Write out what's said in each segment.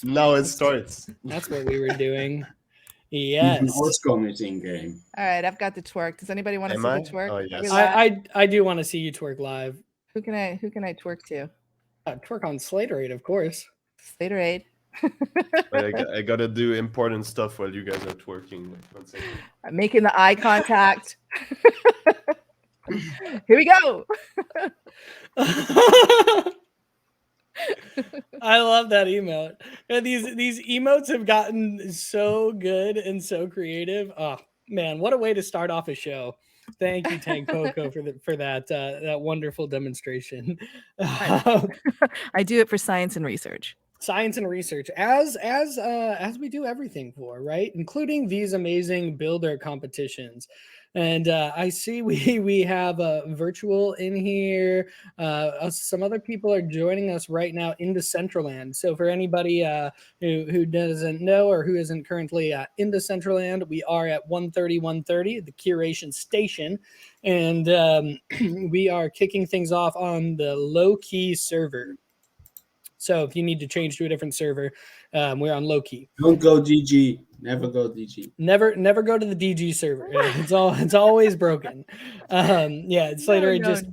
Now it starts. That's what we were doing. Even Yes. Oscom is in game. All right, I've got the twerk. Does anybody want to Am see I? the twerk? Oh, Are we yes. live? I do want to see you twerk live. Who can I twerk to? Twerk on Slaterade, of course. Slaterade. I gotta do important stuff while you guys are twerking. Like, 1 second. I'm making the eye contact. Here we go. I love that emote. These emotes have gotten so good and so creative. Oh man, what a way to start off a show. Thank you, Tangpoko, for that wonderful demonstration. I do it for science and research. Science and research, as we do everything for, right, including these amazing builder competitions. And I see we have a virtual in here. Some other people are joining us right now in Decentraland. So for anybody who doesn't know or who isn't currently in Decentraland, we are at 130, the curation station, and we are kicking things off on the low key server. So if you need to change to a different server, we're on low key. Don't go DG. Never go DG. Never go to the DG server. It's always broken. Yeah, Slater just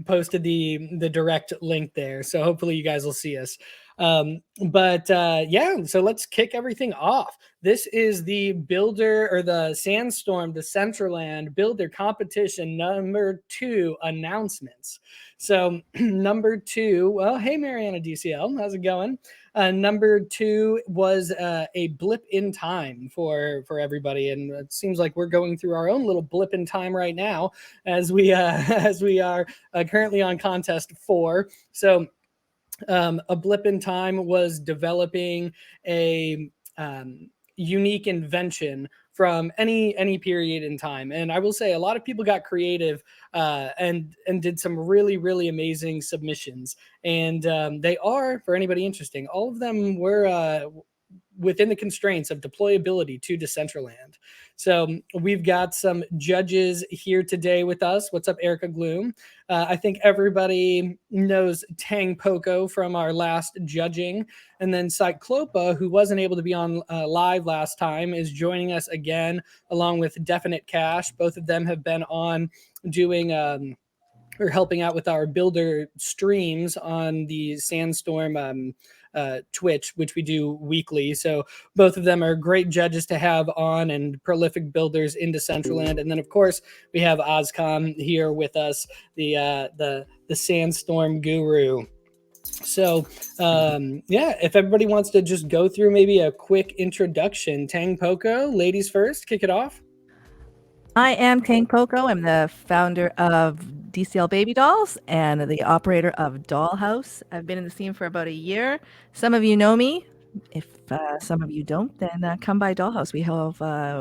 posted the direct link there, so hopefully you guys will see us. But yeah, so let's kick everything off. This is the builder or the SandStorm, the Decentraland Builder Competition number 2 announcements. So number 2, well, hey Mariana DCL, how's it going? Number 2 was a blip in time for everybody, and it seems like we're going through our own little blip in time right now as we are currently on contest 4. So a blip in time was developing a unique invention from any period in time, and I will say a lot of people got creative and did some really amazing submissions, and they are, for anybody interesting, all of them were within the constraints of deployability to Decentraland. So we've got some judges here today with us. What's up, Erica Gloom? I think everybody knows Tangpoko from our last judging. And then Cyclopa, who wasn't able to be on live last time, is joining us again, along with DefiniteCash. Both of them have been on doing or helping out with our builder streams on the SandStorm Twitch, which we do weekly. So both of them are great judges to have on and prolific builders in Decentraland. And then of course we have Oscom here with us, the SandStorm guru. So yeah, if everybody wants to just go through maybe a quick introduction. Tangpoko, ladies first, kick it off. I am Tangpoko. I'm the founder of DCL Baby Dolls and the operator of Dollhouse. I've been in the scene for about a year. Some of you know me. If some of you don't, then come by Dollhouse. We have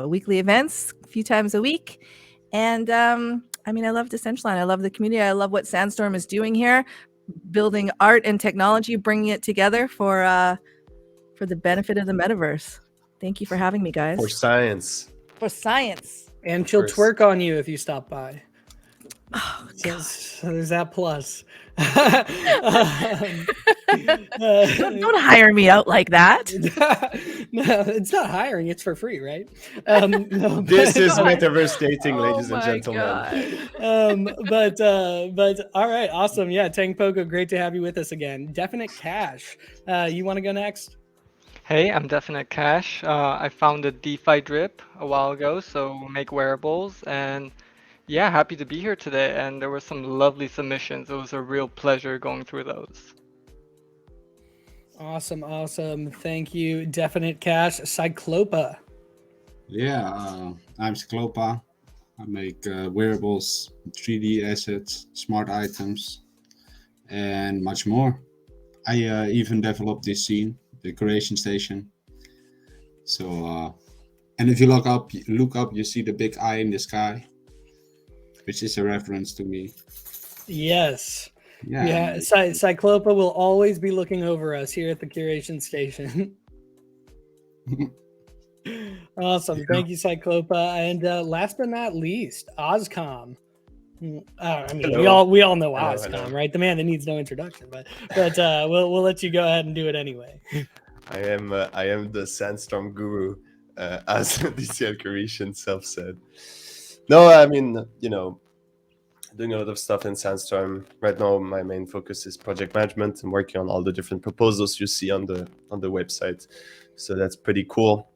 weekly events a few times a week. And I mean, I love Decentraland. I love the community. I love what SandStorm is doing here, building art and technology, bringing it together for the benefit of the metaverse. Thank you for having me, guys. For science. For science. And she'll twerk on you if you stop by. Oh, so there's that plus. Don't hire me out like that. No, it's not hiring. It's for free, right? No, this is Metaverse dating, ladies and gentlemen. But all right, awesome. Yeah, Tangpoko, great to have you with us again. DefiniteCash, you want to go next? Hey, I'm DefiniteCash. I founded DeFi Drip a while ago, so make wearables, and yeah, happy to be here today. And there were some lovely submissions. It was a real pleasure going through those. Awesome. Thank you, DefiniteCash. Cyclopa. Yeah, I'm Cyclopa. I make wearables, 3D assets, smart items, and much more. I even developed this scene, the curation station. So, and if you look up, you see the big eye in the sky, which is a reference to me. Yes. Yeah. Cyclopa will always be looking over us here at the curation station. Awesome. Yeah. Thank you, Cyclopa. And last but not least, Oscom. I mean, hello. we all know Oscom, right? The man that needs no introduction, but we'll let you go ahead and do it anyway. I am the SandStorm guru, as DclCurations self said. No, I mean, doing a lot of stuff in SandStorm right now. My main focus is project management. I'm working on all the different proposals you see on the website, so that's pretty cool.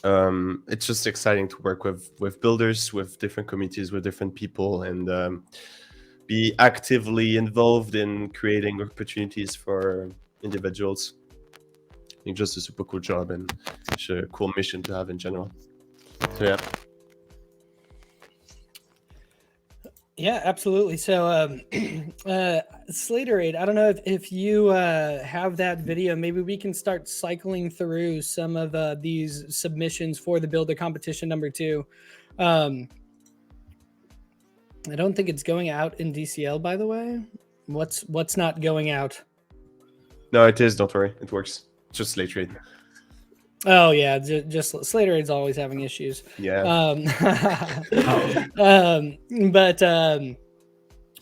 It's just exciting to work with builders, with different communities, with different people, and be actively involved in creating opportunities for individuals. I think just a super cool job and it's a cool mission to have in general. So yeah. Yeah, absolutely. So, Slaterade, I don't know if you have that video. Maybe we can start cycling through some of these submissions for the Builder Competition number 2. I don't think it's going out in DCL, by the way. What's not going out? No, it is. Don't worry, it works. Just Slaterade. Oh yeah, just Slaterade's always having issues. Yeah.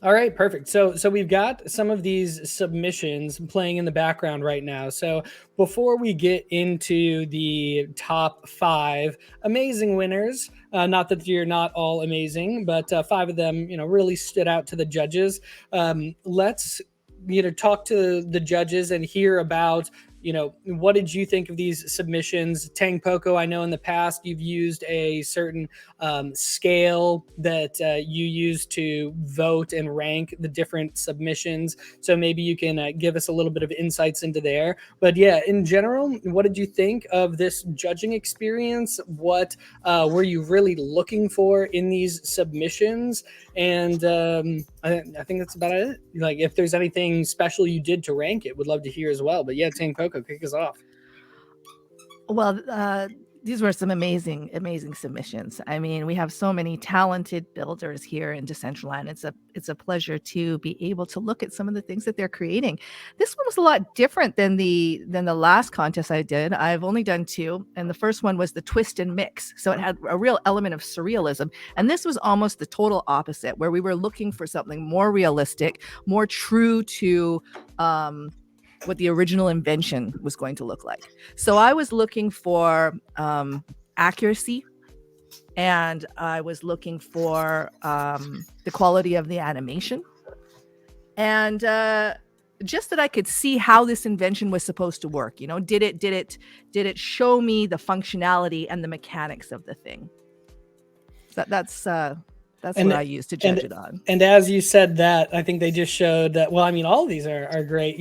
All right, perfect. So we've got some of these submissions playing in the background right now. So before we get into the top 5 amazing winners, not that you're not all amazing, but 5 of them, really stood out to the judges. Let's talk to the judges and hear about what did you think of these submissions? Tangpoko, I know in the past you've used a certain scale that you use to vote and rank the different submissions. So maybe you can give us a little bit of insights into there. But yeah, in general, what did you think of this judging experience? What were you really looking for in these submissions? And I think that's about it. Like, if there's anything special you did to rank it, would love to hear as well. But yeah, Tangpoko, kick us off. Well, these were some amazing submissions. I mean, we have so many talented builders here in Decentraland. It's a pleasure to be able to look at some of the things that they're creating. This one was a lot different than the last contest I did. I've only done 2, and the first one was the twist and mix. So it had a real element of surrealism, and this was almost the total opposite, where we were looking for something more realistic, more true to what the original invention was going to look like. So I was looking for accuracy, and I was looking for the quality of the animation, and just that I could see how this invention was supposed to work. Did it show me the functionality and the mechanics of the thing? That's what I used to judge it on. And as you said that, I think they just showed that, well, I mean, all of these are great,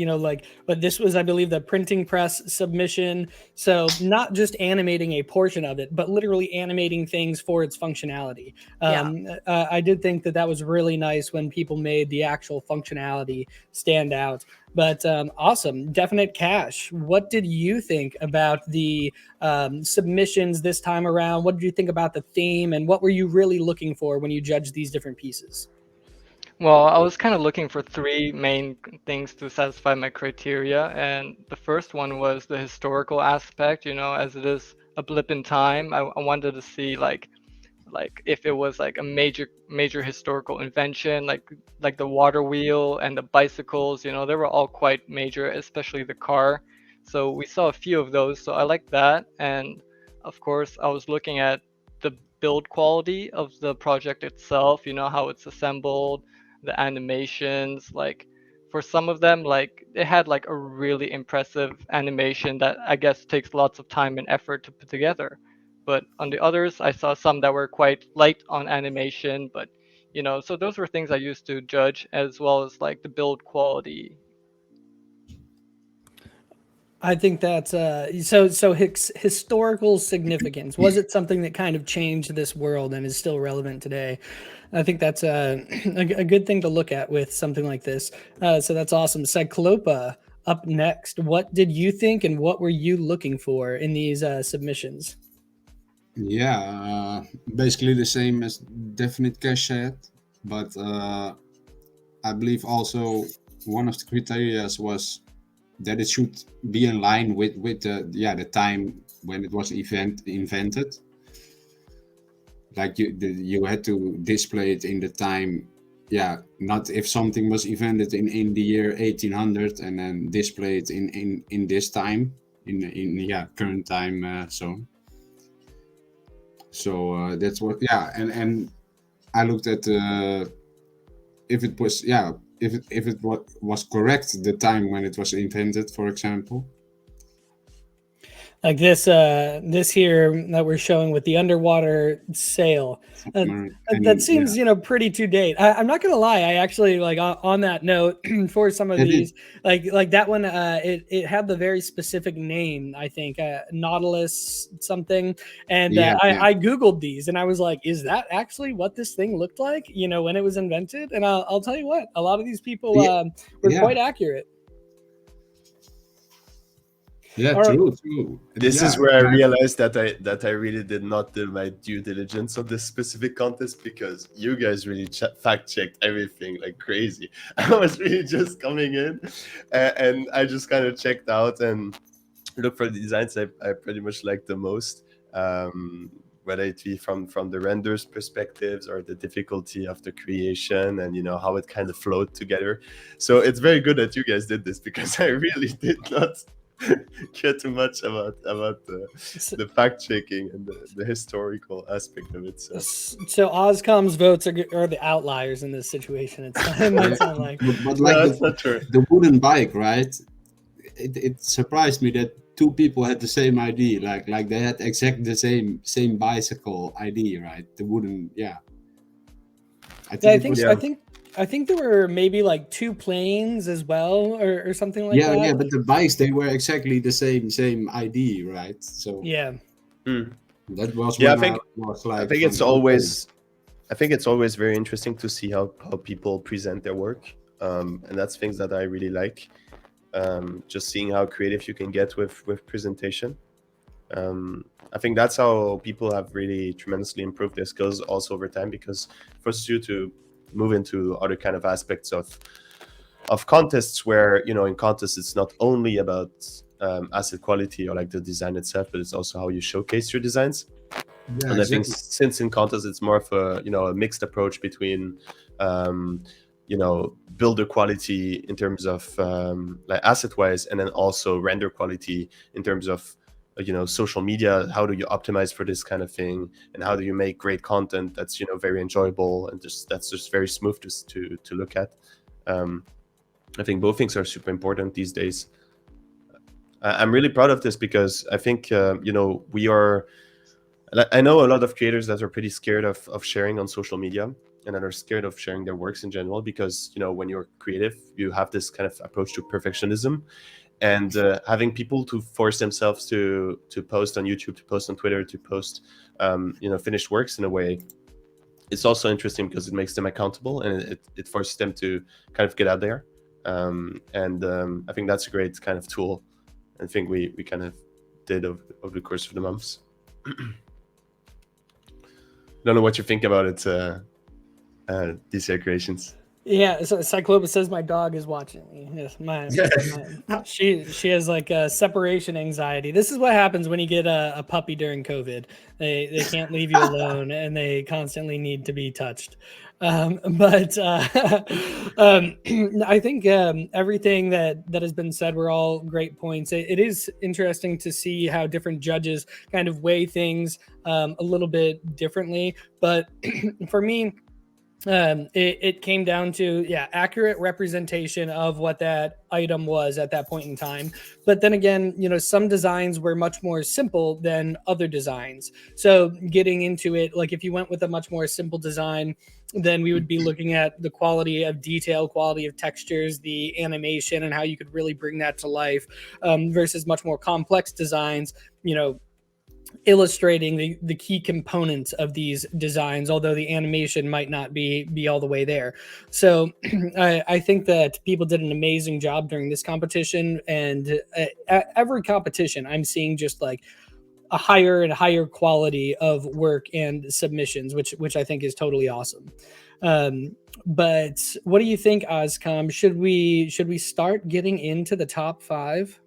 but this was, I believe, the printing press submission. So not just animating a portion of it, but literally animating things for its functionality. I did think that was really nice when people made the actual functionality stand out. But awesome. DefiniteCash, what did you think about the submissions this time around? What did you think about the theme, and what were you really looking for when you judged these different pieces? Well, I was kind of looking for 3 main things to satisfy my criteria, and the first one was the historical aspect. As it is a blip in time, I wanted to see like if it was like a major historical invention, like the water wheel and the bicycles. They were all quite major, especially the car. So we saw a few of those, so I liked that. And of course, I was looking at the build quality of the project itself, how it's assembled, the animations. Like, for some of them, like, it had like a really impressive animation that I guess takes lots of time and effort to put together. But on the others, I saw some that were quite light on animation, but so those were things I used to judge, as well as like the build quality. I think that's so historical significance. Was it something that kind of changed this world and is still relevant today? I think that's a good thing to look at with something like this. So that's awesome. Cyclopa, up next. What did you think, and what were you looking for in these submissions? Yeah, basically the same as DefiniteCash said, but I believe also one of the criteria was that it should be in line with the time when it was invented. Like you had to display it in the time. Yeah, not if something was invented in the year 1800 and then display it in this time. in current time zone. So that's what and I looked at if it was if it was correct the time when it was invented, for example. Like this here that we're showing with the underwater sail. That seems, pretty to date. I'm not gonna lie. I actually like on that note for some of these, like that one. It had the very specific name. I think Nautilus something. And I googled these, and I was like, is that actually what this thing looked like? When it was invented. And I'll tell you what, a lot of these people were quite accurate. Yeah, true. This is where I realized that I really did not do my due diligence on this specific contest, because you guys really fact checked everything like crazy. I was really just coming in, and I just kind of checked out and looked for the designs I pretty much liked the most, whether it be from the renders perspectives or the difficulty of the creation and how it kind of flowed together. So it's very good that you guys did this, because I really did not care too much about the fact checking and the historical aspect of it. So Oscom's votes are the outliers in this situation. It might sound like, but like the wooden bike, right? It surprised me that two people had the same ID, like they had exactly the same bicycle ID, right? The wooden, I think there were maybe like two planes as well, or something like that. Yeah, but the bikes, they were exactly the same ID, right? So that was I think it's always very interesting to see how people present their work, and that's things that I really like. Just seeing how creative you can get with presentation. I think that's how people have really tremendously improved their skills also over time, because it forces you to move into other kind of aspects of contests, where in contests it's not only about asset quality or like the design itself, but it's also how you showcase your designs. And I think since in contests it's more of a mixed approach between builder quality in terms of like asset wise, and then also render quality in terms of social media. How do you optimize for this kind of thing, and how do you make great content that's very enjoyable and that's just very smooth to look at. I think both things are super important these days. I'm really proud of this, because I think we are, I know a lot of creators that are pretty scared of sharing on social media, and that are scared of sharing their works in general, because when you're creative you have this kind of approach to perfectionism. And having people to force themselves to post on YouTube, to post on Twitter, to post finished works in a way, it's also interesting because it makes them accountable, and it forces them to kind of get out there. I think that's a great kind of tool. I think we kind of did over the course of the months. Don't know what you think about it, DclCurations. Yeah, so Cyclopa says my dog is watching me. Yes, she has like a separation anxiety. This is what happens when you get a puppy during COVID. They can't leave you alone, and they constantly need to be touched. I think everything that has been said were all great points. It is interesting to see how different judges kind of weigh things a little bit differently. But for me, it came down to accurate representation of what that item was at that point in time. But then again, some designs were much more simple than other designs. So getting into it, like if you went with a much more simple design, then we would be looking at the quality of detail, quality of textures, the animation, and how you could really bring that to life, versus much more complex designs, illustrating the key components of these designs, although the animation might not be all the way there. So I think that people did an amazing job during this competition, and at every competition I'm seeing just like a higher and higher quality of work and submissions, which I think is totally awesome. But what do you think, Oscom? Should we start getting into the top 5?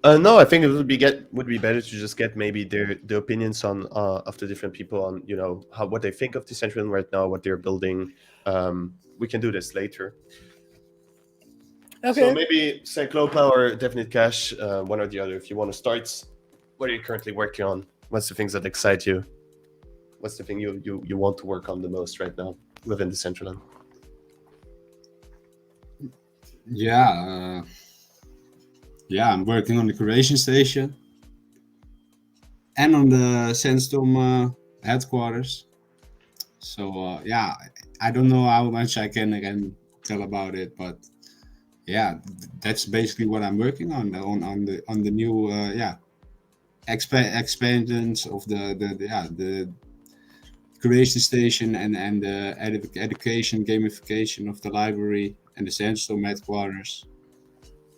No, I think it would be better to just get maybe the opinions on of the different people on what they think of Decentraland right now, what they're building. We can do this later. Okay. So maybe Cyclopa or DefiniteCash, one or the other. If you want to start, what are you currently working on? What's the things that excite you? What's the thing you want to work on the most right now within Decentraland? Yeah, I'm working on the curation station and on the SandStorm headquarters. So yeah, I don't know how much I can tell about it, but yeah, that's basically what I'm working on the new expansions of the curation station and the education gamification of the library and the SandStorm headquarters.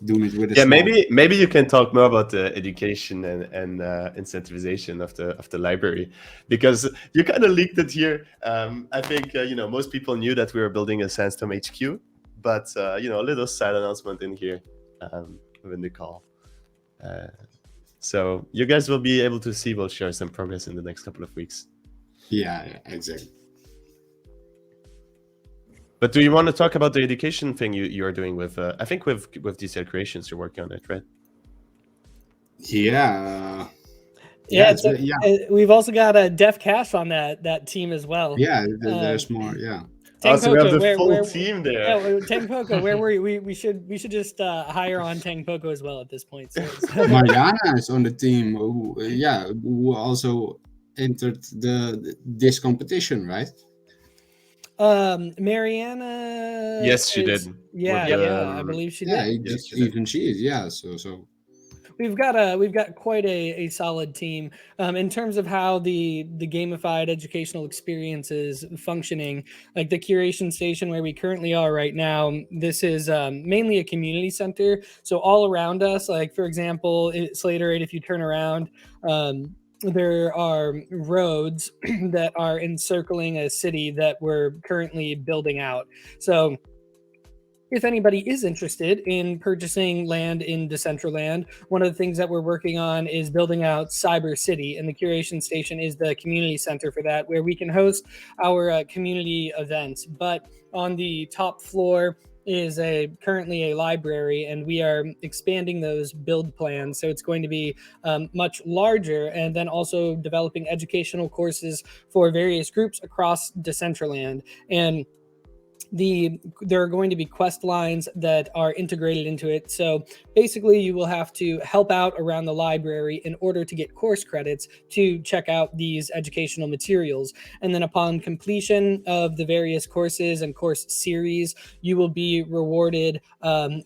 Doing it with a Yeah, small... maybe you can talk more about the education and incentivization of the library, because you kind of leaked it here. I think most people knew that we were building a SandStorm HQ, but a little side announcement in here within the call. So you guys will be able to see. We'll share some progress in the next couple of weeks. Yeah, exactly. But do you want to talk about the education thing you are doing with? I think with DclCurations, you're working on it, right? Yeah. Yeah, we've also got a DclCurations on that team as well. Yeah, there's more. Yeah. So we have the full team there. Yeah, Tangpoko, where were you? We should just hire on Tangpoko as well at this point. So. Mariana is on the team. Who also entered this competition, right? Mariana. Yes, she did. Yeah, I believe she did. Yes, even she is. Yeah, so. We've got quite a solid team in terms of how the gamified educational experience is functioning. Like the curation station where we currently are right now, this is mainly a community center. So all around us, like for example, Slater, if you turn around, there are roads that are encircling a city that we're currently building out. So if anybody is interested in purchasing land in Decentraland, one of the things that we're working on is building out Cyber City, and the curation station is the community center for that, where we can host our community events. But on the top floor is currently a library, and we are expanding those build plans, so it's going to be much larger, and then also developing educational courses for various groups across Decentraland. And there are going to be quest lines that are integrated into it. So basically you will have to help out around the library in order to get course credits to check out these educational materials. And then upon completion of the various courses and course series, you will be rewarded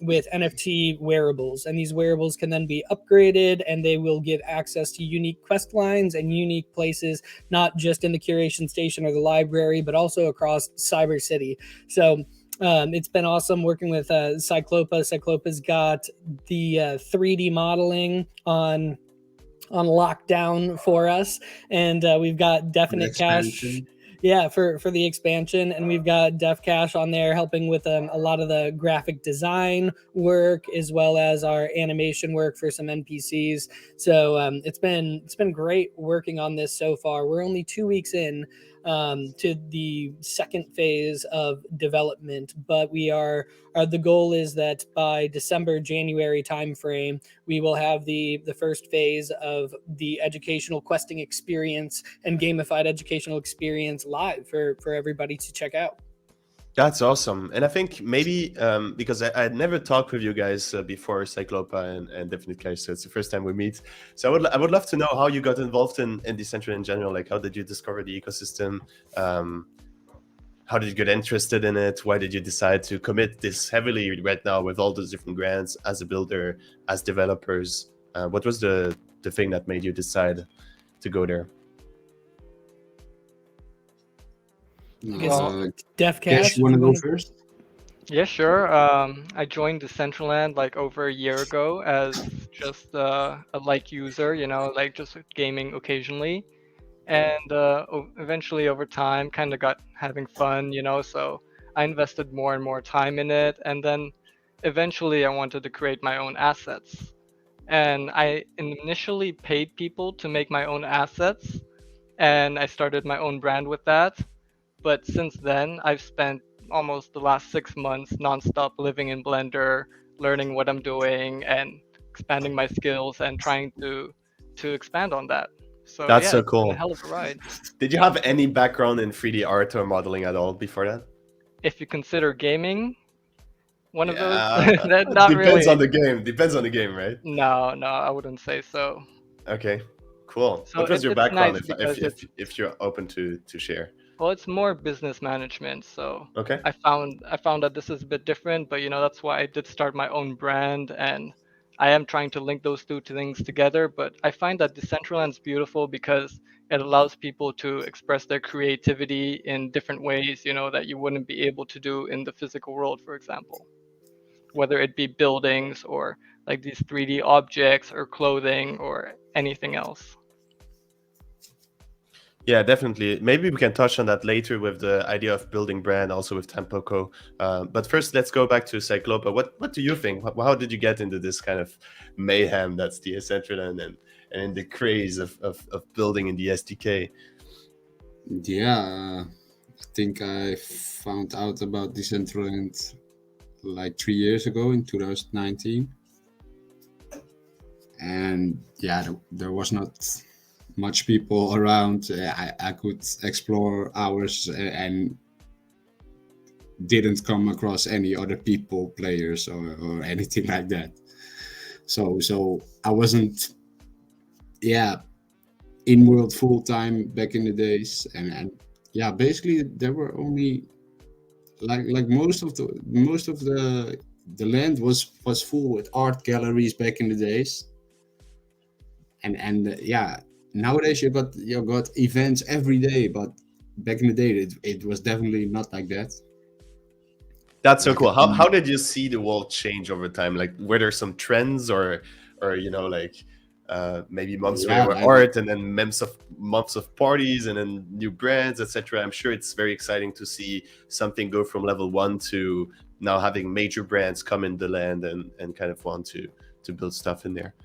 with NFT wearables. And these wearables can then be upgraded, and they will give access to unique quest lines and unique places, not just in the curation station or the library, but also across Cyber City. So it's been awesome working with Cyclopa. Cyclopa's got the 3D modeling on lockdown for us, and we've got DefiniteCash. Yeah, for the expansion, and we've got DclCurations on there helping with a lot of the graphic design work, as well as our animation work for some NPCs. So it's been great working on this so far. We're only 2 weeks in to the second phase of development, but the goal is that by December-January timeframe, we will have the first phase of the educational questing experience and gamified educational experience live for everybody to check out. That's awesome. And I think maybe because I had never talked with you guys before Cyclopa and DefiniteCash, so it's the first time we meet. So I would love to know how you got involved in Decentraland in general. Like, how did you discover the ecosystem? How did you get interested in it? Why did you decide to commit this heavily right now with all those different grants as a builder, as developers? What was the thing that made you decide to go there? DclCurations, you want to go first? Yeah, sure. I joined Decentraland like over a year ago as just a light user, like just gaming occasionally. And eventually over time kind of got having fun, so I invested more and more time in it. And then eventually I wanted to create my own assets. And I initially paid people to make my own assets, and I started my own brand with that. But since then, I've spent almost the last 6 months nonstop living in Blender, learning what I'm doing and expanding my skills and trying to expand on that. So That's yeah, so it's been cool. a hell of a ride. Did you have any background in 3D art or modeling at all before that? If you consider gaming one of those, Yeah, that not depends really. on the game. Depends on the game, right? No, I wouldn't say so. Okay, cool. So What was your it's background, nice because if you're open to share? well, it's more business management. So Okay. I found that this is a bit different, but that's why I did start my own brand, and I am trying to link those two things together. But I find that Decentraland's beautiful because it allows people to express their creativity in different ways, that you wouldn't be able to do in the physical world, for example. Whether it be buildings or like these 3D objects or clothing or anything else. Yeah, definitely. Maybe we can touch on that later with the idea of building brand, also with Tangpoko. But first, let's go back to Cyclopa. What do you think? How did you get into this kind of mayhem that's the Decentraland and the craze of building in the SDK? Yeah, I think I found out about Decentraland like 3 years ago in 2019. And yeah, there was not much people around. I could explore hours and didn't come across any other people, players or anything like that. So I wasn't, in world full time back in the days, and basically there were only like most of the land was full with art galleries back in the days. And nowadays you got events every day, but back in the day it was definitely not like that. That's so cool. How did you see the world change over time? Like, were there some trends or maybe months where there were art and then months of parties and then new brands, etc. I'm sure it's very exciting to see something go from level 1 to now having major brands come in the land and kind of want to build stuff in there.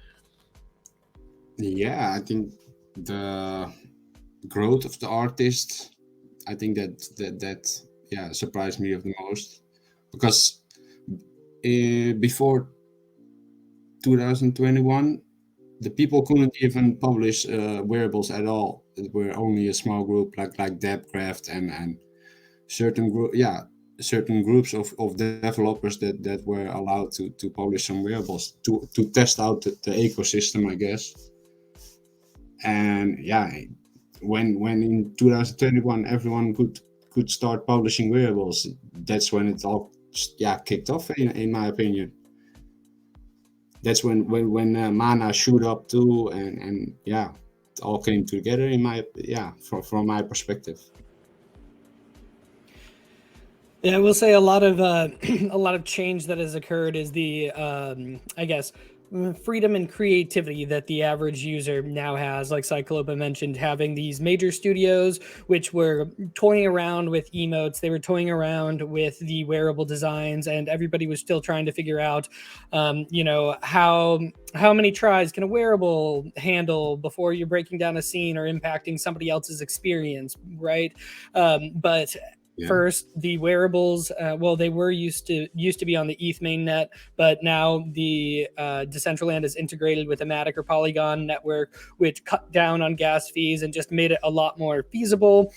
Yeah, I think the growth of the artist, I think that surprised me the most, because before 2021 the people couldn't even publish wearables at all. It were only a small group like DevCraft and certain groups of developers that were allowed to publish some wearables to test out the ecosystem, I guess. And when in 2021 everyone could start publishing wearables, that's when it all kicked off, in my opinion. That's when Mana shoot up too, and it all came together from my perspective. Yeah, I will say a lot of change that has occurred is the I guess freedom and creativity that the average user now has. Like Cyclopa mentioned, having these major studios which were toying around with emotes, they were toying around with the wearable designs, and everybody was still trying to figure out how many tries can a wearable handle before you're breaking down a scene or impacting somebody else's experience, right? But first, the wearables, they were used to be on the ETH mainnet, but now the Decentraland is integrated with a Matic or Polygon network, which cut down on gas fees and just made it a lot more feasible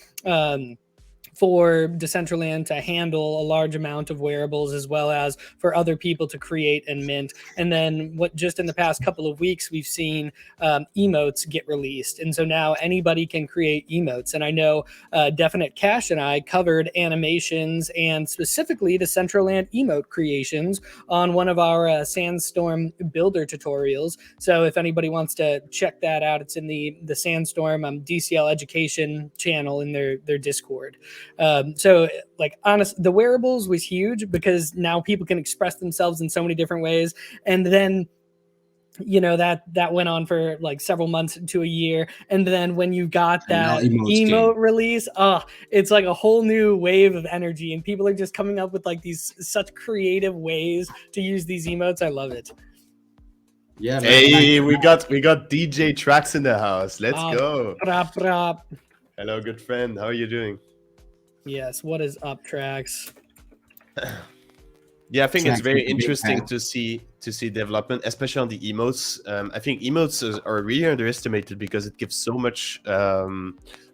for Decentraland to handle a large amount of wearables, as well as for other people to create and mint. And then just in the past couple of weeks, we've seen emotes get released. And so now anybody can create emotes. And I know DefiniteCash and I covered animations and specifically Decentraland emote creations on one of our SandStorm Builder tutorials. So if anybody wants to check that out, it's in the SandStorm DCL Education channel in their Discord. So like honest, the wearables was huge because now people can express themselves in so many different ways. And then that went on for like several months to a year, and then when you got that emote release, it's like a whole new wave of energy, and people are just coming up with like these such creative ways to use these emotes. I love it. Yeah. Hey, we got DJ Tracks in the house. Let's go. Rap. Hello, good friend. How are you doing? Yes. What is up, Tracks? Yeah, I think it's Thanks very for being interesting here. to see development, especially on the emotes. I think emotes are really underestimated because it gives so much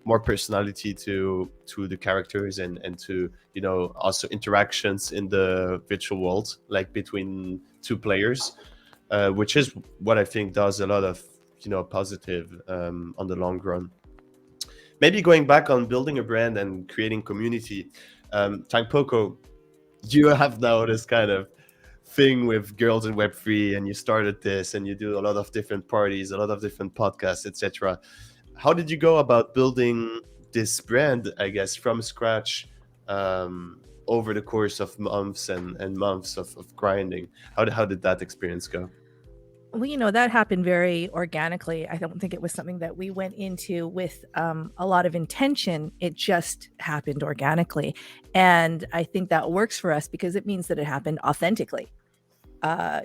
more personality to the characters and to, you know, also interactions in the virtual world, like between two players, which is what I think does a lot of, you know, positive on the long run. Maybe going back on building a brand and creating community, Tangpoko, you have now this kind of thing with girls in Web3, and you started this, and you do a lot of different parties, a lot of different podcasts, etc. How did you go about building this brand, I guess, from scratch, over the course of months and months of grinding? How did that experience go? Well, you know, that happened very organically. I don't think it was something that we went into with a lot of intention. It just happened organically. And I think that works for us because it means that it happened authentically.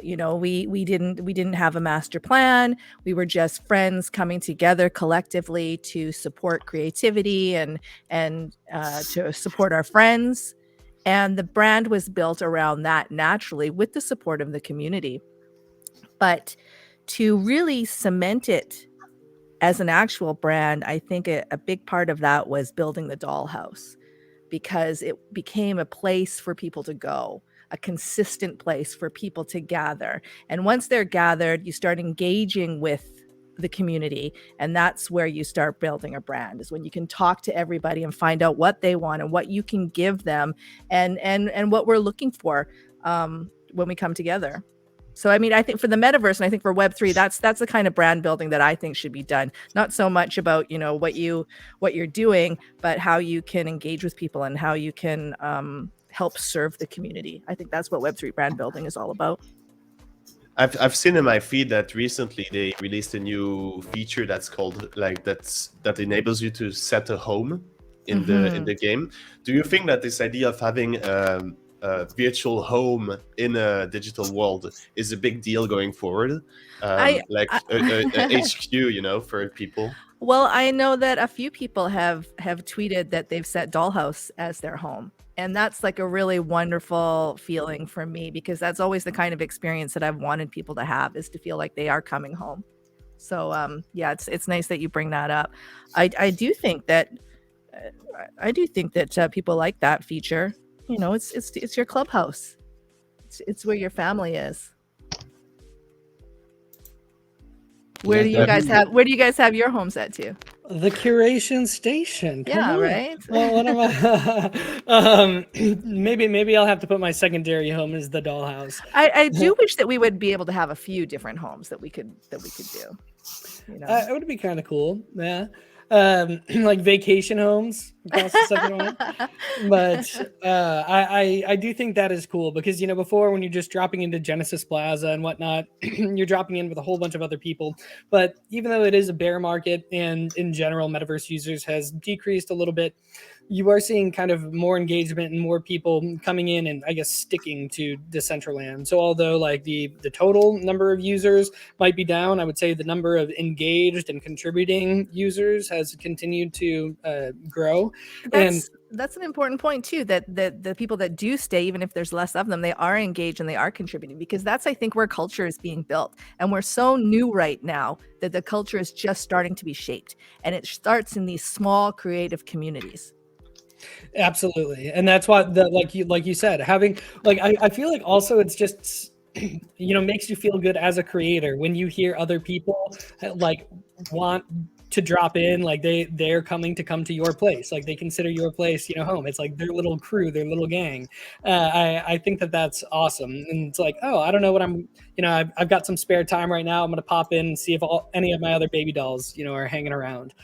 You know, we didn't have a master plan. We were just friends coming together collectively to support creativity and to support our friends. And the brand was built around that naturally with the support of the community. But to really cement it as an actual brand, I think a big part of that was building the dollhouse, because it became a place for people to go, a consistent place for people to gather. And once they're gathered, you start engaging with the community, and that's where you start building a brand, is when you can talk to everybody and find out what they want and what you can give them, and what we're looking for when we come together. So, I mean, I think for the metaverse and I think for Web3, that's the kind of brand building that I think should be done. Not so much about, you know, what you're doing, but how you can engage with people and how you can help serve the community. I think that's what Web3 brand building is all about. I've seen in my feed that recently they released a new feature that's called, like, that enables you to set a home in the game. Do you think that this idea of having a virtual home in a digital world is a big deal going forward? Like a HQ, you know, for people. Well, I know that a few people have tweeted that they've set Dollhouse as their home. And that's like a really wonderful feeling for me, because that's always the kind of experience that I've wanted people to have, is to feel like they are coming home. So yeah, it's nice that you bring that up. I do think that people like that feature. You know, it's your clubhouse. It's where your family is. Where do you guys have your home set to? The curation station. Come Yeah, on. right. Well, what am I? Maybe I'll have to put my secondary home as the dollhouse. I do wish that we would be able to have a few different homes that we could do. You know, It would be kind of cool. Yeah. Like vacation homes across the second one. But I do think that is cool, because, you know, before, when you're just dropping into Genesis Plaza and whatnot, you're dropping in with a whole bunch of other people. But even though it is a bear market and in general Metaverse users has decreased a little bit, you are seeing kind of more engagement and more people coming in and, I guess, sticking to Decentraland. So although like the total number of users might be down, I would say the number of engaged and contributing users has continued to grow. That's an important point too, that the people that do stay, even if there's less of them, they are engaged and they are contributing, because that's, I think, where culture is being built. And we're so new right now that the culture is just starting to be shaped, and it starts in these small creative communities. Absolutely. And that's why like you said, having like I feel like also it's just, you know, makes you feel good as a creator when you hear other people like want to drop in, like they're come to your place, like they consider your place, you know, home. It's like their little crew, their little gang. I think that's awesome. And it's like, oh, I don't know what I'm, you know, I've got some spare time right now. I'm going to pop in and see if any of my other baby dolls, you know, are hanging around.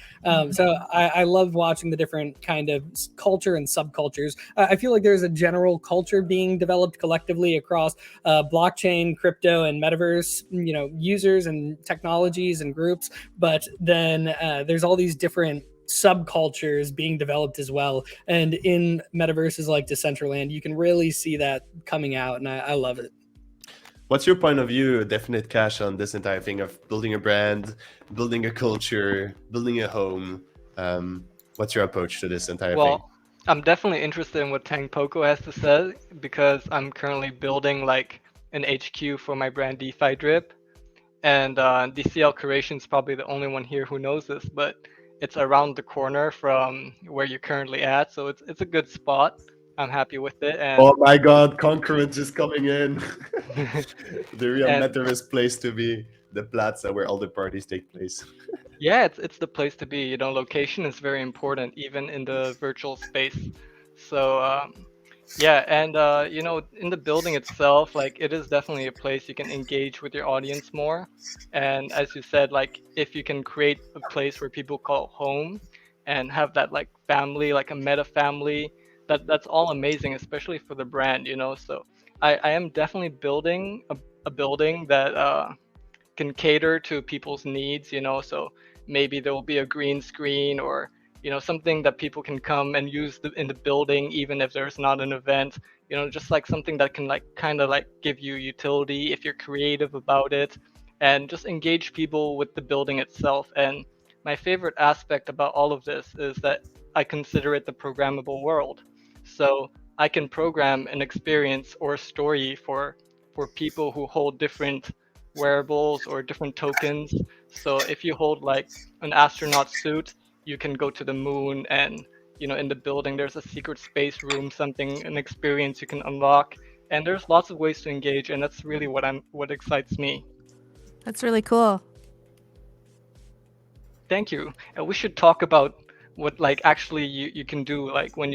So I love watching the different kind of culture and subcultures. I feel like there's a general culture being developed collectively across blockchain, crypto, and metaverse, you know, users and technologies and groups. But then there's all these different subcultures being developed as well. And in metaverses like Decentraland, you can really see that coming out, and I love it. What's your point of view, DefiniteCash, on this entire thing of building a brand, building a culture, building a home? What's your approach to this entire thing? I'm definitely interested in what Tangpoko has to say because I'm currently building like an HQ for my brand DeFi Drip, and DclCurations is probably the only one here who knows this, but it's around the corner from where you're currently at, so it's a good spot. I'm happy with it, and Oh my God, Concurrent is coming in. The real and Metaverse place to be, the plaza where all the parties take place. yeah, it's the place to be. You know, location is very important, even in the virtual space. So yeah, and you know, in the building itself, like it is definitely a place you can engage with your audience more. And as you said, like if you can create a place where people call home and have that like family, like a meta family, that's all amazing, especially for the brand, you know. So I am definitely building a building that can cater to people's needs, you know. So maybe there will be a green screen or you know something that people can come and use in the building even if there's not an event, you know, just like something that can like kind of like give you utility if you're creative about it and just engage people with the building itself. And my favorite aspect about all of this is that I consider it the programmable world. So I can program an experience or a story for people who hold different wearables or different tokens. So if you hold like an astronaut suit, you can go to the moon, and you know in the building there's a secret space room, something, an experience you can unlock, and there's lots of ways to engage, and that's really what excites me. That's really cool. Thank you. And we should talk about what like actually you can do like when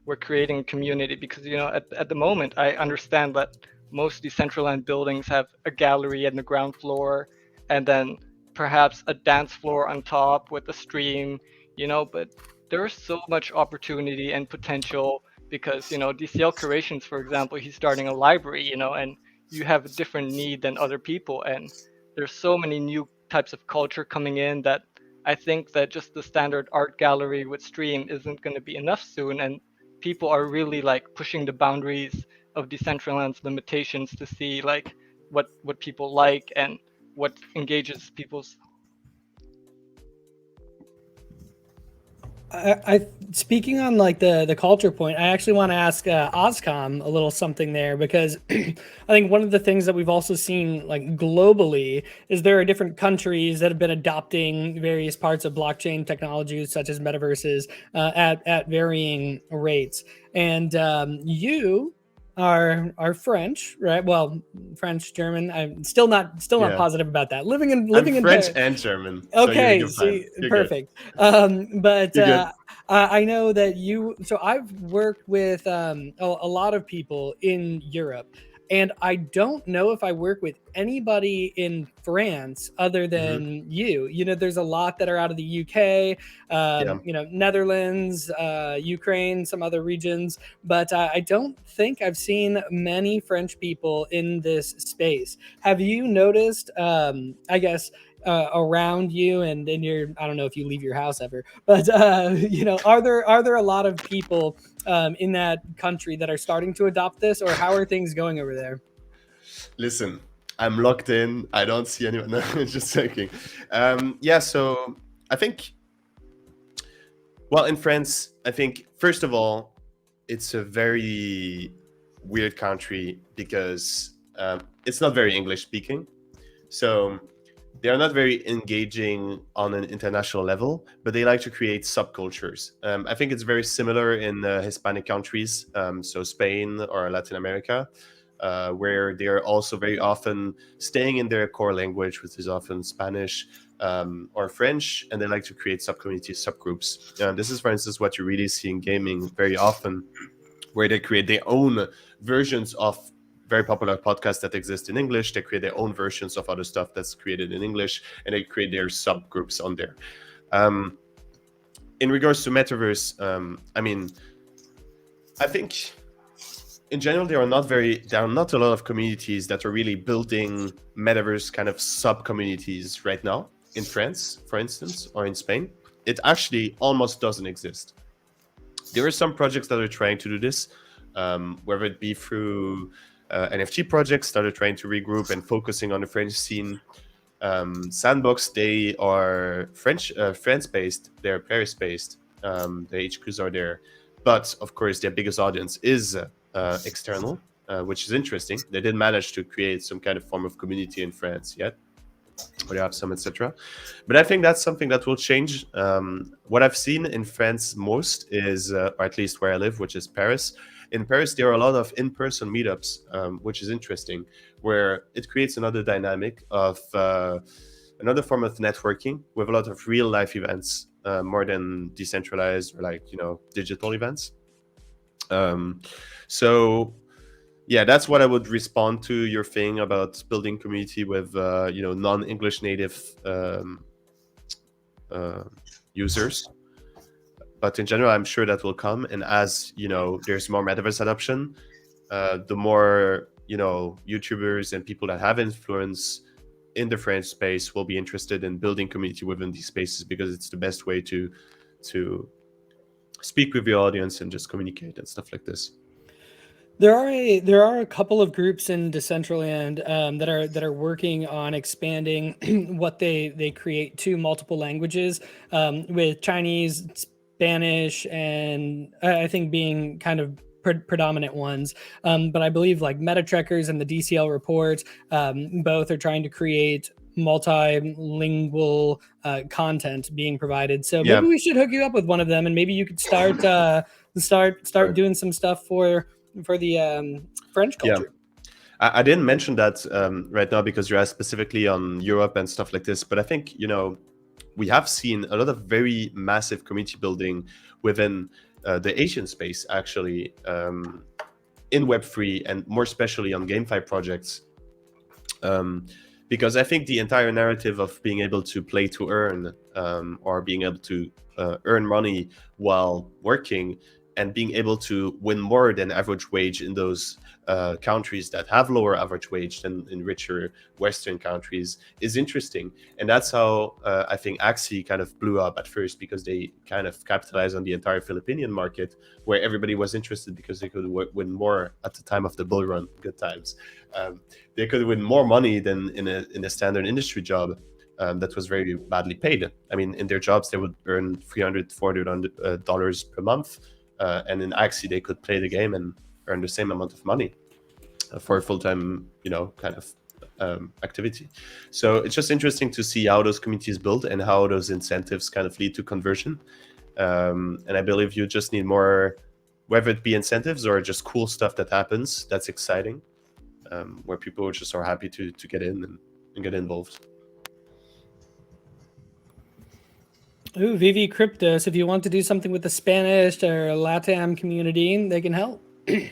we're creating a community, because you know at the moment I understand that most Decentraland buildings have a gallery in the ground floor and then perhaps a dance floor on top with a stream, you know, but there's so much opportunity and potential because you know DclCurations, for example, he's starting a library, you know, and you have a different need than other people, and there's so many new types of culture coming in that I think that just the standard art gallery with stream isn't going to be enough soon, and people are really like pushing the boundaries of Decentraland's limitations to see like what people like and what engages people's. I speaking on like the culture point, I actually want to ask Oscom a little something there because I think one of the things that we've also seen like globally is there are different countries that have been adopting various parts of blockchain technologies such as metaverses at varying rates, and you are French, right? Well, French, German. I'm still not Yeah. positive about that. Living in I'm French Paris. and German. So Okay, you're fine. You're good. perfect. But You're good. I know that you. So I've worked with a lot of people in Europe, and I don't know if I work with anybody in France other than you. You know, there's a lot that are out of the UK, you know, Netherlands, Ukraine, some other regions, but I don't think I've seen many French people in this space. Have you noticed? I guess around you and in your, I don't know if you leave your house ever, but you know, are there a lot of people in that country that are starting to adopt this, or how are things going over there? Listen, I'm locked in. I don't see anyone. No, just joking. Yeah, so I think, well, in France, I think, first of all, it's a very weird country because it's not very English speaking. So they are not very engaging on an international level, but they like to create subcultures. I think it's very similar in Hispanic countries, so Spain or Latin America, where they are also very often staying in their core language, which is often Spanish or French, and they like to create subcommunities, subgroups. This is, for instance, what you really see in gaming very often, where they create their own versions of very popular podcasts that exist in English. They create their own versions of other stuff that's created in English, and they create their subgroups on there. In regards to Metaverse, I mean, I think in general there are not a lot of communities that are really building Metaverse kind of sub-communities right now in France, for instance, or in Spain. It actually almost doesn't exist. There are some projects that are trying to do this, whether it be through NFT projects that are trying to regroup and focusing on the French scene. Sandbox, they are France-based, they're Paris-based, the HQs are there. but of course their biggest audience is external, which is interesting. They didn't manage to create some kind of form of community in France yet, or they have some, etc. But I think that's something that will change. What I've seen in France most is, or at least where I live, which is Paris. In Paris, there are a lot of in-person meetups, which is interesting, where it creates another dynamic of another form of networking with a lot of real-life events, more than decentralized or digital events. So yeah, that's what I would respond to your thing about building community with non-English native users. But in general, I'm sure that will come. And as there's more metaverse adoption, the more YouTubers and people that have influence in the French space will be interested in building community within these spaces, because it's the best way to speak with your audience and just communicate and stuff like this. There are a couple of groups in Decentraland that are working on expanding what they create to multiple languages, with Chinese, Spanish, and I think being kind of predominant ones. But I believe like MetaTrekkers and the DCL report, both are trying to create multilingual content being provided. So maybe we should hook you up with one of them, and maybe you could start doing some stuff for the French culture. I didn't mention that right now because you asked specifically on Europe and stuff like this, but I think we have seen a lot of very massive community building within the Asian space, actually, in Web3, and more especially on GameFi projects, because I think the entire narrative of being able to play to earn, or being able to earn money while working, and being able to win more than average wage in those countries that have lower average wage than in richer Western countries is interesting. And that's how I think Axie kind of blew up at first, because they kind of capitalized on the entire Philippine market, where everybody was interested because they could win more at the time of the bull run, good times. They could win more money than in a standard industry job. That was very badly paid. I mean, in their jobs, they would earn $300, $400 per month. And in Axie, they could play the game and earn the same amount of money for a full-time, kind of activity. So it's just interesting to see how those communities build and how those incentives kind of lead to conversion. And I believe you just need more, whether it be incentives or just cool stuff that happens that's exciting, where people just are happy to get in and get involved. Ooh, Vivi Cryptos, if you want to do something with the Spanish or LATAM community, they can help. I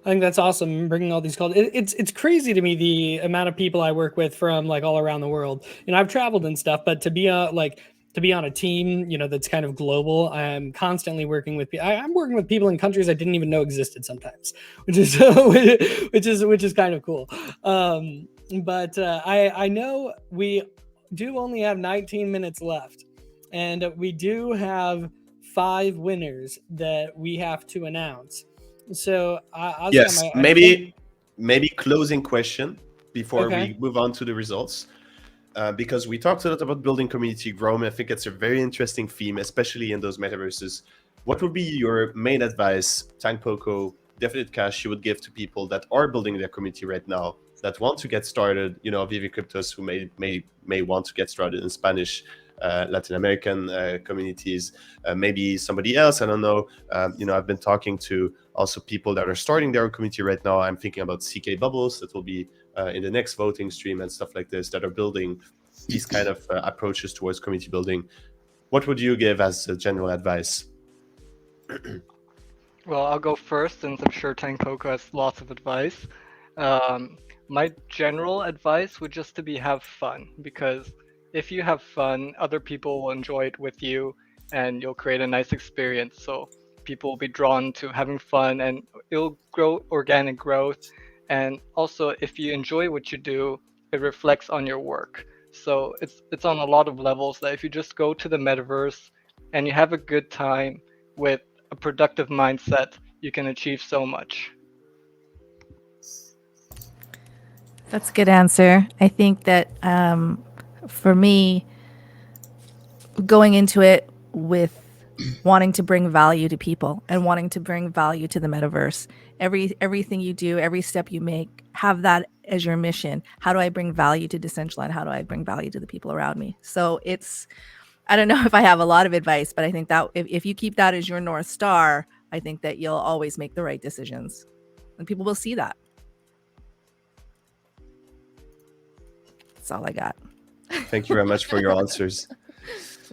think that's awesome, bringing all these calls. It's crazy to me, the amount of people I work with from like all around the world. I've traveled and stuff, but to be on a team, that's kind of global. I'm constantly working with I'm working with people in countries I didn't even know existed sometimes, which is kind of cool. But I know we do only have 19 minutes left. And we do have 5 winners that we have to announce. So, yes, maybe closing question before we move on to the results, because we talked a lot about building community, growth. I think it's a very interesting theme, especially in those metaverses. What would be your main advice, Tangpoko, DefiniteCash, you would give to people that are building their community right now, that want to get started? Vivi Cryptos, who may want to get started in Spanish. Latin American communities, maybe somebody else, I don't know. I've been talking to also people that are starting their own community right now. I'm thinking about CK Bubbles that will be in the next voting stream and stuff like this, that are building these kind of approaches towards community building. What would you give as a general advice? Well, I'll go first, since I'm sure Tangpoko has lots of advice. My general advice would just to have fun, because if you have fun, other people will enjoy it with you, and you'll create a nice experience. So people will be drawn to having fun, and it'll grow organic growth. And also, if you enjoy what you do, it reflects on your work. So it's on a lot of levels, that if you just go to the metaverse and you have a good time with a productive mindset, you can achieve so much. That's a good answer. I think that for me, going into it with wanting to bring value to people and wanting to bring value to the metaverse. Everything you do, every step you make, have that as your mission. How do I bring value to Decentraland? How do I bring value to the people around me? So I don't know if I have a lot of advice, but I think that if you keep that as your North Star, I think that you'll always make the right decisions and people will see that. That's all I got. Thank you very much for your answers.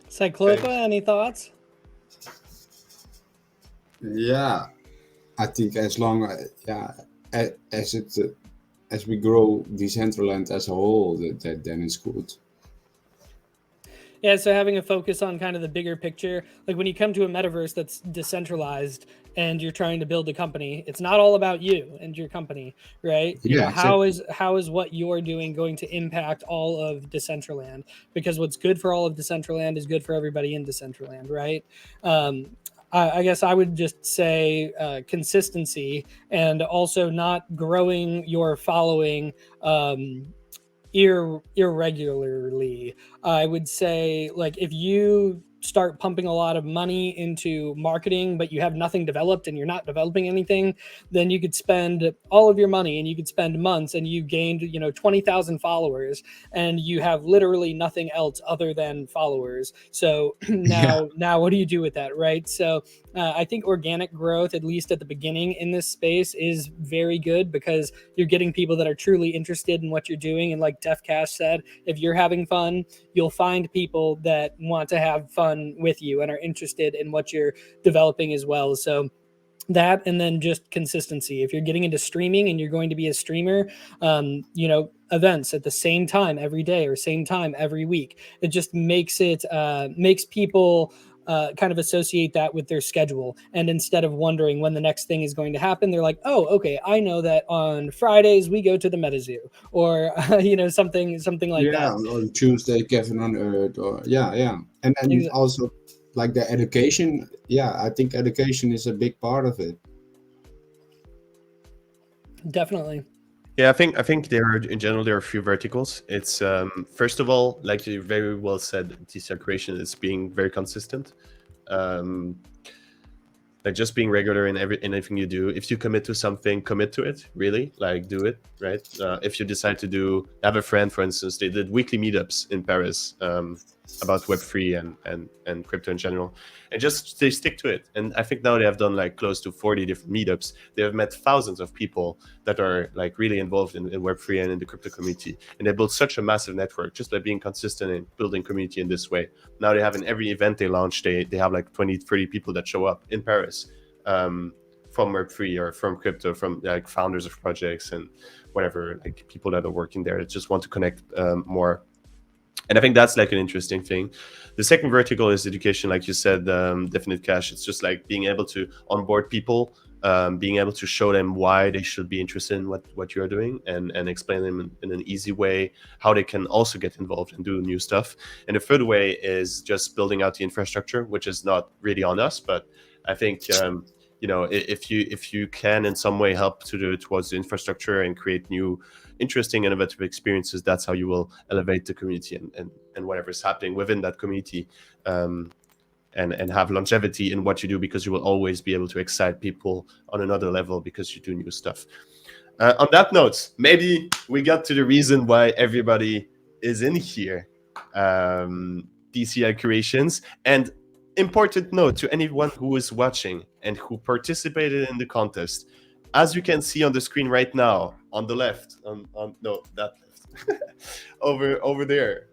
Cyclopa, any thoughts? Yeah, I think as long as we grow Decentraland as a whole, then it's good. Yeah, so having a focus on kind of the bigger picture, like when you come to a metaverse that's decentralized and you're trying to build a company, it's not all about you and your company, right? You know, exactly. how is what you're doing going to impact all of Decentraland? Because what's good for all of Decentraland is good for everybody in Decentraland, right? I guess I would just say consistency, and also not growing your following irregularly. I would say, like, if you start pumping a lot of money into marketing but you have nothing developed and you're not developing anything, then you could spend all of your money and you could spend months and you gained 20,000 followers and you have literally nothing else other than followers. So now what do you do with that, right? So I think organic growth, at least at the beginning in this space, is very good because you're getting people that are truly interested in what you're doing. And like DclCurations said, if you're having fun, you'll find people that want to have fun with you and are interested in what you're developing as well. So that, and then just consistency. If you're getting into streaming and you're going to be a streamer, events at the same time every day or same time every week, it just makes people kind of associate that with their schedule. And instead of wondering when the next thing is going to happen, they're like, oh, okay, I know that on Fridays we go to the MetaZoo, or something like that. Yeah, on Tuesday, Kevin on Earth, or and also like the education. Yeah, I think education is a big part of it. Definitely. Yeah, I think there are a few verticals. It's first of all, like you very well said, DclCurations is being very consistent. Like just being regular in anything you do. If you commit to something, commit to it. Really, like do it, right? If you decide to have a friend, for instance, they did weekly meetups in Paris about Web3 and crypto in general, and just they stick to it. And I think now they have done like close to 40 different meetups. They have met thousands of people that are like really involved in Web3 and in the crypto community, and they built such a massive network just by being consistent in building community in this way. Now they have, in every event they launch, they have like 20-30 people that show up in Paris from Web3 or from crypto, from like founders of projects and whatever, like people that are working there that just want to connect more. And I think that's like an interesting thing. The second vertical is education, like you said, DefiniteCash. It's just like being able to onboard people, being able to show them why they should be interested in what you're doing, and explain them in an easy way how they can also get involved and do new stuff. And the third way is just building out the infrastructure, which is not really on us, but I think if you can in some way help towards the infrastructure and create new interesting innovative experiences, that's how you will elevate the community and whatever is happening within that community, and have longevity in what you do, because you will always be able to excite people on another level because you do new stuff. On that note, maybe we got to the reason why everybody is in here, DclCurations. And important note to anyone who is watching and who participated in the contest, as you can see on the screen right now, on the left, that left, over there,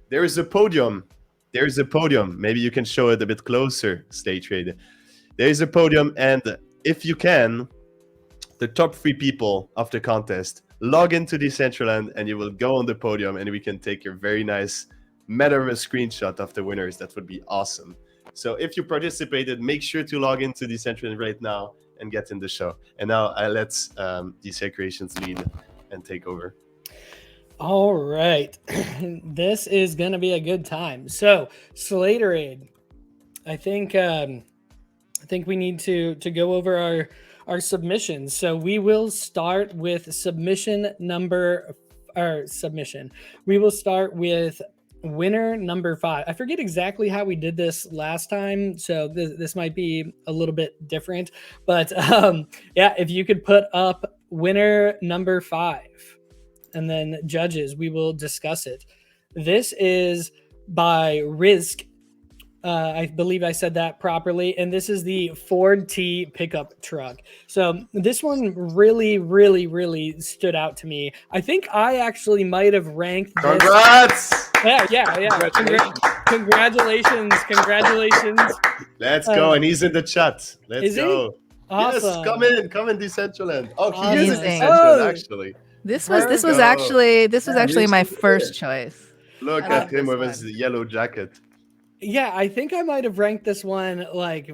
there is a podium. There's a podium. Maybe you can show it a bit closer, Stay Trade. There is a podium, and if you can, the top 3 people of the contest, log into Decentraland and you will go on the podium and we can take your very nice Metaverse screenshot of the winners. That would be awesome. So if you participated, make sure to log into Decentraland right now and get in the show. And now I let DclCurations lead and take over. All right. This is going to be a good time. So Slaterade, I think we need to go over our submissions. So we will start with submission. We will start with winner number 5. I forget exactly how we did this last time, so this might be a little bit different. But yeah, if you could put up winner number 5, and then judges, we will discuss it. This is by Risk. I believe I said that properly. And this is the Ford T pickup truck. So this one really, really, really stood out to me. I think I actually might have ranked this. Congrats! Yeah. Congratulations. Let's go. And he's in the chat. Let's go. Awesome. Yes, come in, Decentraland. Oh, he is in Amazing. Decentraland, actually. This was actually my first choice. Look at him with his yellow jacket. Yeah, I think I might have ranked this one like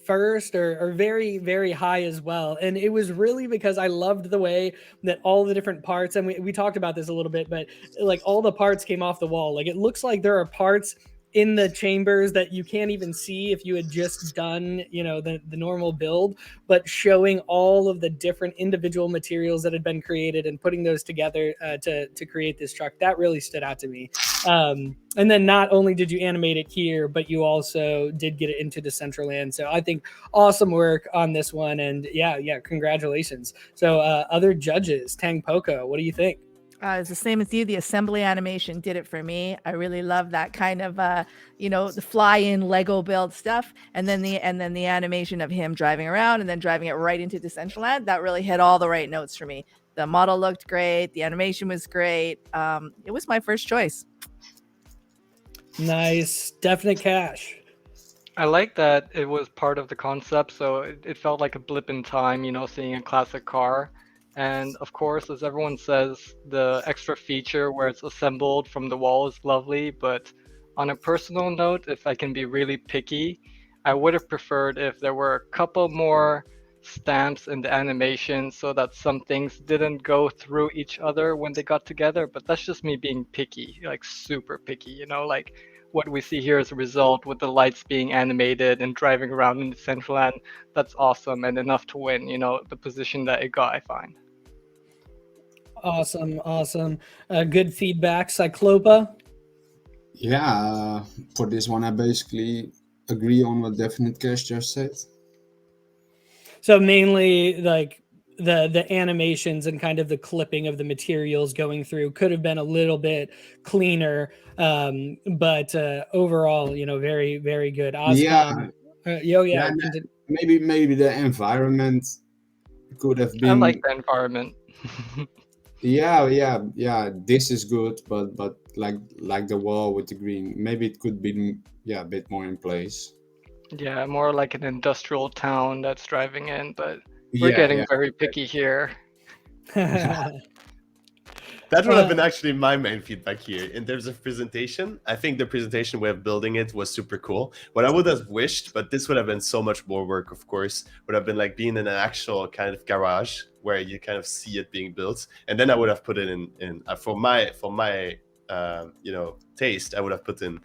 first or very, very high as well. And it was really because I loved the way that all the different parts, and we talked about this a little bit, but like all the parts came off the wall. Like it looks like there are parts in the chambers that you can't even see if you had just done, the normal build, but showing all of the different individual materials that had been created and putting those together to create this truck. That really stood out to me. And then not only did you animate it here, but you also did get it into Decentraland. So I think awesome work on this one. And yeah, congratulations. So other judges, Tangpoko, what do you think? It's the same as you. The assembly animation did it for me. I really love that kind of, the fly-in Lego build stuff, and then the animation of him driving around and then driving it right into Decentraland. That really hit all the right notes for me. The model looked great. The animation was great. It was my first choice. Nice, DefiniteCash. I like that it was part of the concept, so it felt like a blip in time, seeing a classic car. And of course, as everyone says, the extra feature where it's assembled from the wall is lovely. But on a personal note, if I can be really picky, I would have preferred if there were a couple more stamps in the animation so that some things didn't go through each other when they got together. But that's just me being picky, like super picky, like what we see here as a result with the lights being animated and driving around in Decentraland. That's awesome and enough to win, the position that it got, I find. Awesome. Good feedback. Cyclopa? Yeah, for this one, I basically agree on what DefiniteCash just said. So mainly like the animations and kind of the clipping of the materials going through could have been a little bit cleaner. But overall, very, very good. Oscom, yeah. Maybe the environment could have been. I like the environment. Yeah. This is good, but like the wall with the green, maybe it could be a bit more in place. Yeah, more like an industrial town that's driving in, but we're getting very picky here. That would have been actually my main feedback here. In terms of presentation, I think the presentation way of building it was super cool. What I would have wished, but this would have been so much more work, of course, would have been like being in an actual kind of garage where you kind of see it being built. And then I would have put it in for my taste, I would have put in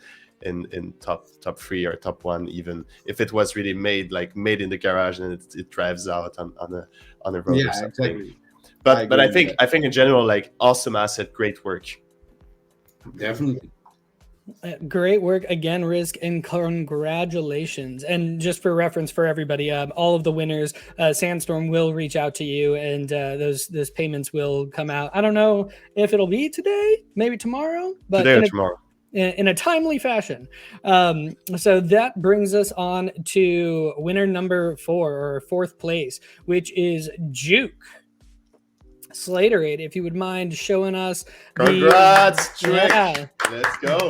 top 3 or top 1, even if it was really made in the garage and it drives out on a road or something. Exactly. But I think in general, like, awesome asset, great work. Definitely. Great work again, Risk, and congratulations. And just for reference for everybody, all of the winners, SandStorm will reach out to you, and those payments will come out. I don't know if it'll be today, maybe tomorrow, but today or tomorrow. In a timely fashion. So that brings us on to winner number 4, or 4th place, which is Juke Slater. If you would mind showing us. Congrats, Juke. Yeah. Let's go.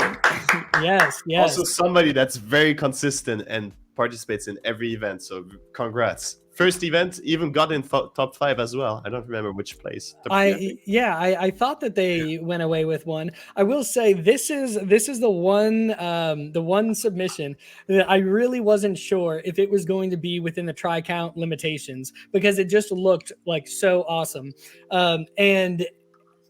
Yes. Also somebody that's very consistent and participates in every event. So congrats. First event, even got in top 5 as well. I don't remember which place. I thought that they went away with one. I will say this is the one submission that I really wasn't sure if it was going to be within the try count limitations, because it just looked like so awesome. And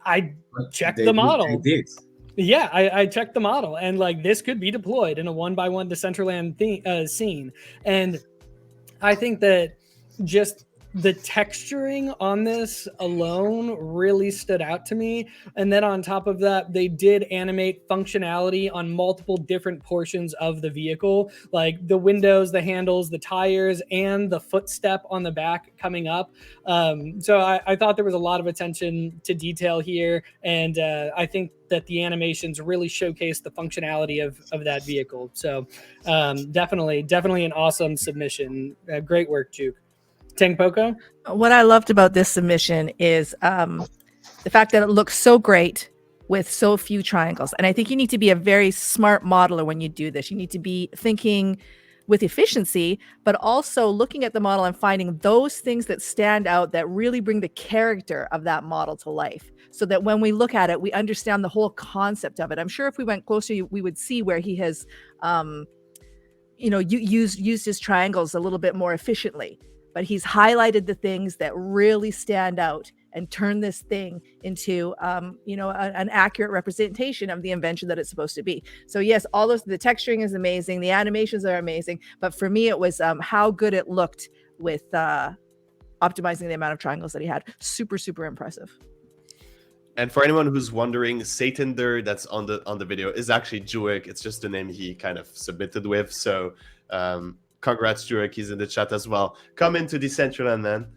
I checked the model. They did. Yeah, I checked the model, and like this could be deployed in a 1x1 Decentraland scene. And I think that just the texturing on this alone really stood out to me. And then on top of that, they did animate functionality on multiple different portions of the vehicle, like the windows, the handles, the tires, and the footstep on the back coming up. So I thought there was a lot of attention to detail here. And I think that the animations really showcase the functionality of that vehicle. So definitely an awesome submission. Great work, Juke. Tangpoko? What I loved about this submission is the fact that it looks so great with so few triangles. And I think you need to be a very smart modeler when you do this. You need to be thinking with efficiency, but also looking at the model and finding those things that stand out that really bring the character of that model to life, so that when we look at it, we understand the whole concept of it. I'm sure if we went closer, we would see where he has used his triangles a little bit more efficiently. But he's highlighted the things that really stand out and turn this thing into, an accurate representation of the invention that it's supposed to be. So yes, all those, the texturing is amazing. The animations are amazing. But for me, it was how good it looked with optimizing the amount of triangles that he had. Super, super impressive. And for anyone who's wondering, Satander that's on the video is actually Juke. It's just the name he kind of submitted with. So congrats, Juke. He's in the chat as well. Come into Decentraland, man.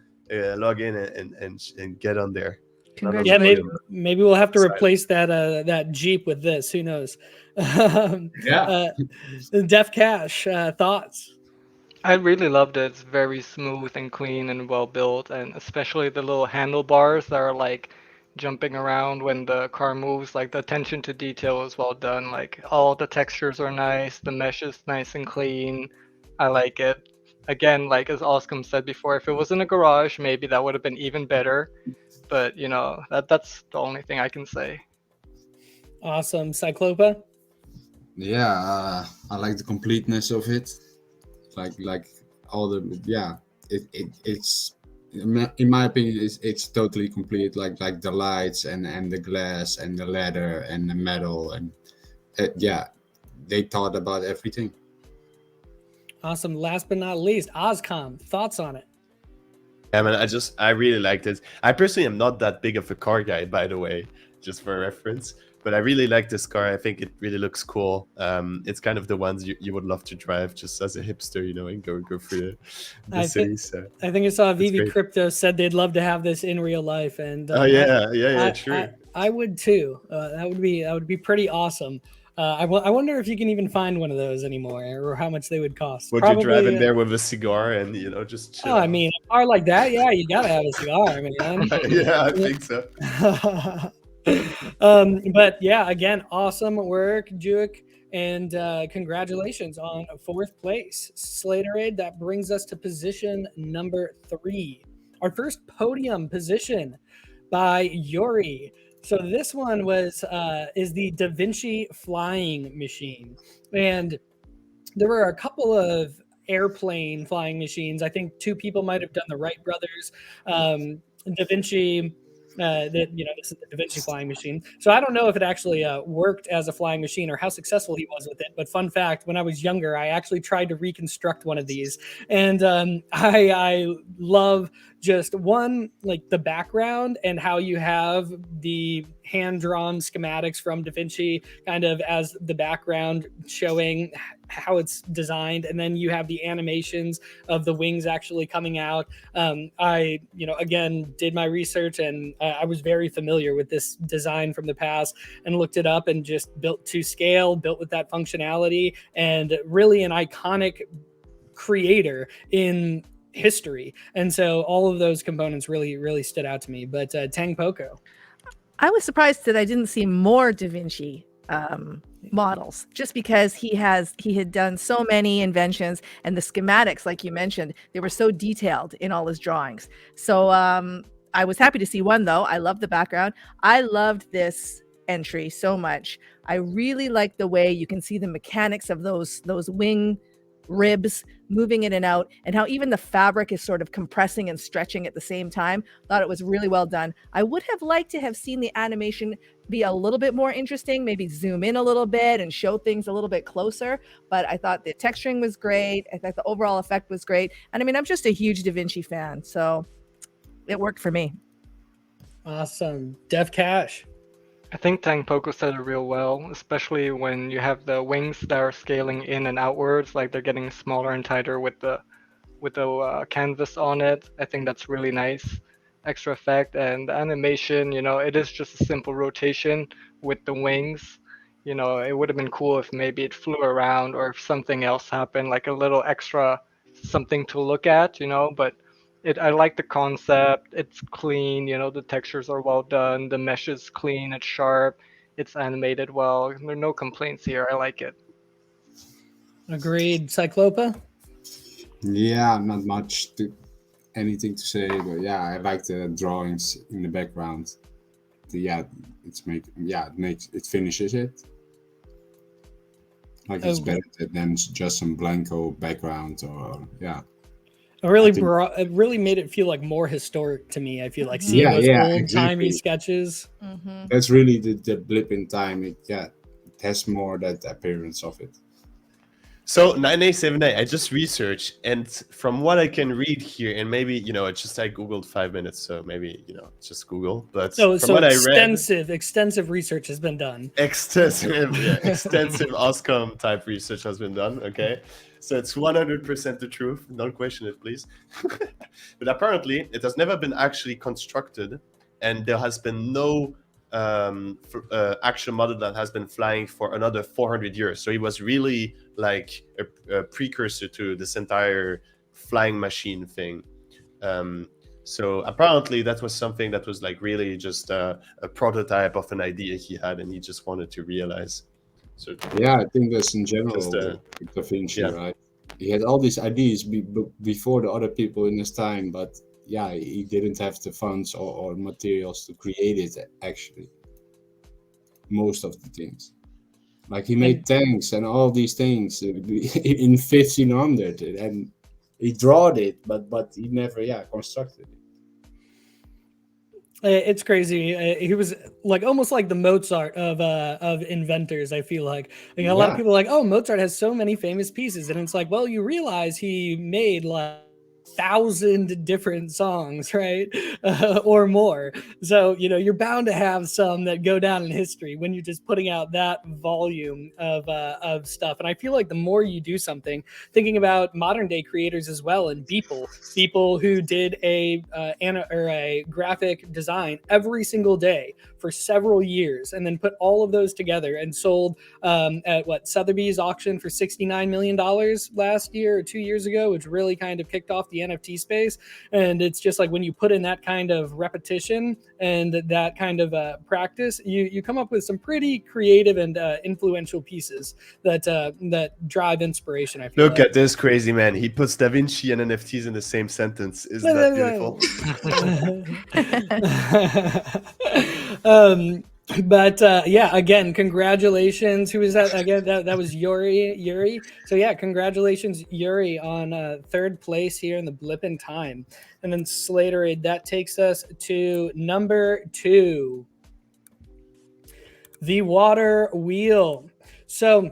Log in and get on there. Yeah, maybe we'll have to replace that Jeep with this. Who knows? DclCurations, thoughts? I really loved it. It's very smooth and clean and well built, and especially the little handlebars that are like jumping around when the car moves. Like the attention to detail is well done. Like all the textures are nice. The mesh is nice and clean. I like it. Again, like as Oscom said before, if it was in a garage, maybe that would have been even better. But that's the only thing I can say. Awesome. Cyclopa? Yeah, I like the completeness of it. Like all the it's in my opinion it's totally complete. Like the lights and the glass and the leather and the metal and they thought about everything. Awesome. Last but not least, Oscom, thoughts on it? Yeah, man, I really liked it. I personally am not that big of a car guy, by the way, just for reference. But I really like this car. I think it really looks cool. It's kind of the ones you would love to drive just as a hipster, and go through the city. I think I saw Vivi Crypto said they'd love to have this in real life, and true. I would too. That would be pretty awesome. I wonder if you can even find one of those anymore, or how much they would cost. Would you drive in there with a cigar and just chill? Oh, I mean, a car like that, yeah, you gotta have a cigar. I mean, yeah, I think so. But yeah, again, awesome work, Juke, and congratulations on 4th place, Slaterade. That brings us to position number 3, our first podium position by Yuri. So this one is the Davinci flying machine, and there were a couple of airplane flying machines. I think 2 people might have done the Wright brothers. Davinci. This is the Davinci flying machine. So I don't know if it actually worked as a flying machine or how successful he was with it. But fun fact, when I was younger, I actually tried to reconstruct one of these. And I love just one, like the background and how you have the hand-drawn schematics from Davinci kind of as the background showing how it's designed, and then you have the animations of the wings actually coming out. I again did my research, and I was very familiar with this design from the past and looked it up and just built to scale, built with that functionality, and really an iconic creator in history. And so all of those components really stood out to me. But Tangpoko, I was surprised that I didn't see more Davinci models, just because he had done so many inventions, and the schematics, like you mentioned, they were so detailed in all his drawings. So I was happy to see one, though. I love the background. I loved this entry so much. I really like the way you can see the mechanics of those wing ribs moving in and out, and how even the fabric is sort of compressing and stretching at the same time. Thought it was really well done. I would have liked to have seen the animation be a little bit more interesting, maybe zoom in a little bit and show things a little bit closer. But I thought the texturing was great. I thought the overall effect was great. And I mean, I'm just a huge Davinci fan, so it worked for me. Awesome. DevCash. I think Tangpoko said it real well, especially when you have the wings that are scaling in and outwards, like they're getting smaller and tighter with the canvas on it. I think that's really nice, extra effect. And the animation, it is just a simple rotation with the wings. It would have been cool if maybe it flew around or if something else happened, like a little extra something to look at, but I like the concept. It's clean, the textures are well done, the mesh is clean, it's sharp, it's animated well. There are no complaints here. I like it. Agreed. Cyclopa? Yeah, not much anything to say, but yeah, I like the drawings in the background. It finishes it. Like it's better than just some blanco background or yeah. It really made it feel like more historic to me. I feel like seeing those old-timey sketches. Mm-hmm. That's really the blip in time. It has more that appearance of it. So 9878, I just researched, and from what I can read here, and maybe it's just I googled 5 minutes, so maybe just Google. But So from what I read, extensive research has been done. Extensive Oscom type research has been done. Okay, so it's 100% the truth. Don't question it, please. But apparently, it has never been actually constructed, and there has been no actual model that has been flying for another 400 years. So it was really like a precursor to this entire flying machine thing. So apparently that was something that was like really just a prototype of an idea he had, and he just wanted to realize. So yeah, I think that's in general with Vinci, right? He had all these ideas before the other people in his time, but yeah, he didn't have the funds or materials to create it, actually. Most of the things. Like he made tanks and all these things in 1500, and he drawed it, but he never constructed it. It's crazy. He was like almost like the Mozart of inventors. I feel like a lot of people are like, oh, Mozart has so many famous pieces, and it's like, well, you realize he made like 1,000 different songs, right? Or more. So, you're bound to have some that go down in history when you're just putting out that volume of stuff. And I feel like the more you do something, thinking about modern day creators as well, and people who did a graphic design every single day for several years, and then put all of those together and sold at Sotheby's auction for $69 million last year or 2 years ago, which really kind of kicked off the NFT space. And it's just like when you put in that kind of repetition and that kind of practice, you come up with some pretty creative and influential pieces that drive inspiration. I feel Look at this crazy man. He puts Davinci and NFTs in the same sentence. Isn't that beautiful? But again, congratulations. Who is that again? That was Yuri. So yeah, congratulations, Yuri, on third place here in the blip in time. And then Slater, that takes us to number 2, the water wheel. So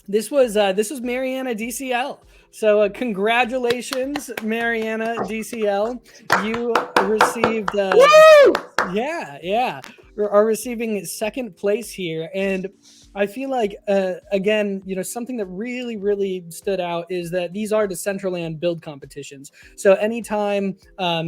this was Mariana DCL. So congratulations, Mariana DCL. You received are receiving second place here. And I feel like, again, something that really, really stood out is that these are Decentraland build competitions. So anytime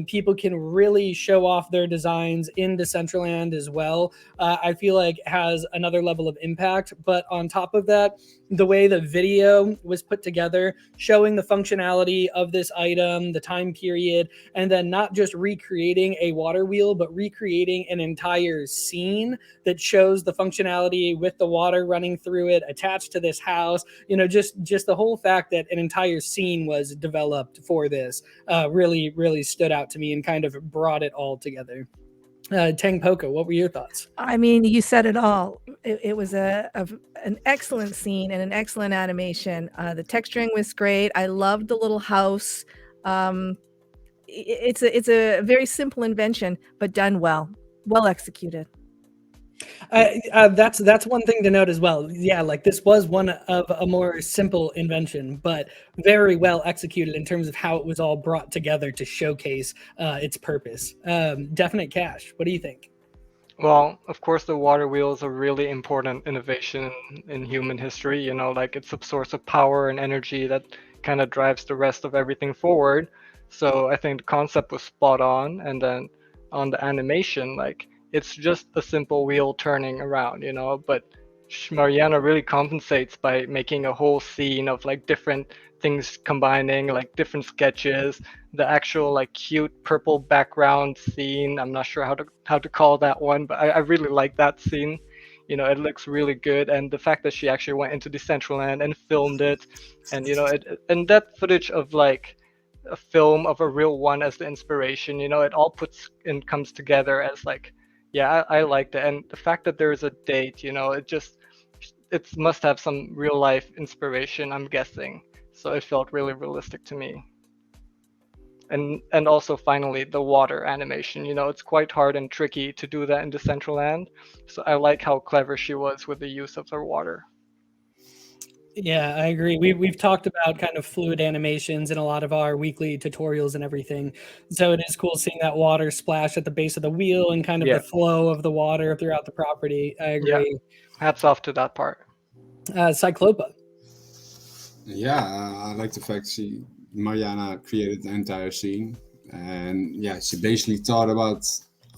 people can really show off their designs in Decentraland as well, I feel like has another level of impact. But on top of that, the way the video was put together, showing the functionality of this item, the time period, and then not just recreating a water wheel, but recreating an entire scene that shows the functionality with the water running through it attached to this house. Just the whole fact that an entire scene was developed for this really, really stood out to me and kind of brought it all together. Tangpoko, what were your thoughts? I mean, you said it all. It was an excellent scene and an excellent animation. The texturing was great. I loved the little house. It's a very simple invention, but done well executed. That's one thing to note as well. Yeah, like this was one of a more simple invention, but very well executed in terms of how it was all brought together to showcase its purpose. DefiniteCash, what do you think? Well, of course, the water wheel is a really important innovation in human history. You know, like it's a source of power and energy that kind of drives the rest of everything forward. So I think the concept was spot on. And then on the animation, like it's just a simple wheel turning around, you know, but Mariana really compensates by making a whole scene of like different things combining, like different sketches, the actual like cute purple background scene. I'm not sure how to call that one, but I really like that scene. You know, it looks really good, and the fact that she actually went into Decentraland and filmed it, and you know, and that footage of like a film of a real one as the inspiration, you know, it all puts and comes together as like, yeah, I liked it, and the fact that there is a date, you know, it must have some real life inspiration, I'm guessing. So it felt really realistic to me. And also finally the water animation, you know, it's quite hard and tricky to do that in Decentraland. So I like how clever she was with the use of the water. Yeah, I agree. We've talked about kind of fluid animations in a lot of our weekly tutorials and everything. So it is cool seeing that water splash at the base of the wheel and kind of the flow of the water throughout the property. I agree. Yeah. Hats off to that part. Cyclopa. Yeah, I like the fact Mariana created the entire scene, and yeah, she basically thought about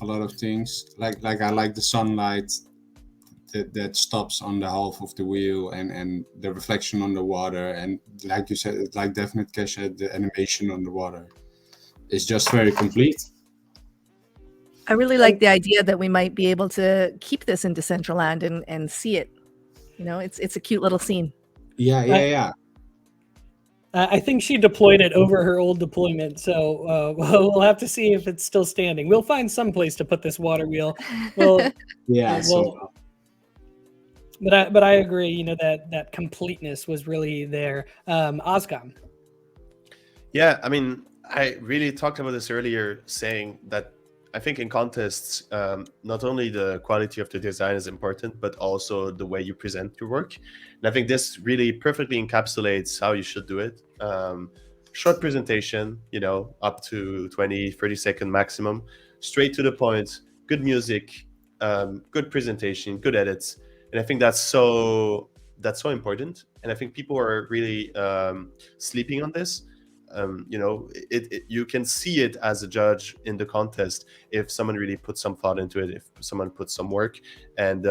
a lot of things. Like I like the sunlight that stops on the half of the wheel, and the reflection on the water, and like you said, like DefiniteCash had the animation on the water. It's just very complete. I really like the idea that we might be able to keep this in Decentraland and see it. You know, it's a cute little scene. Yeah. I think she deployed it over her old deployment, so we'll have to see if it's still standing. We'll find some place to put this water wheel. But I agree. You know, that completeness was really there. Oscom. Yeah, I mean, I really talked about this earlier, saying that I think in contests, not only the quality of the design is important, but also the way you present your work. And I think this really perfectly encapsulates how you should do it. Short presentation, you know, up to 20, 30-second maximum, straight to the point, good music, good presentation, good edits. And I think that's so important. And I think people are really sleeping on this. You know, you can see it as a judge in the contest if someone really put some thought into it, if someone put some work, and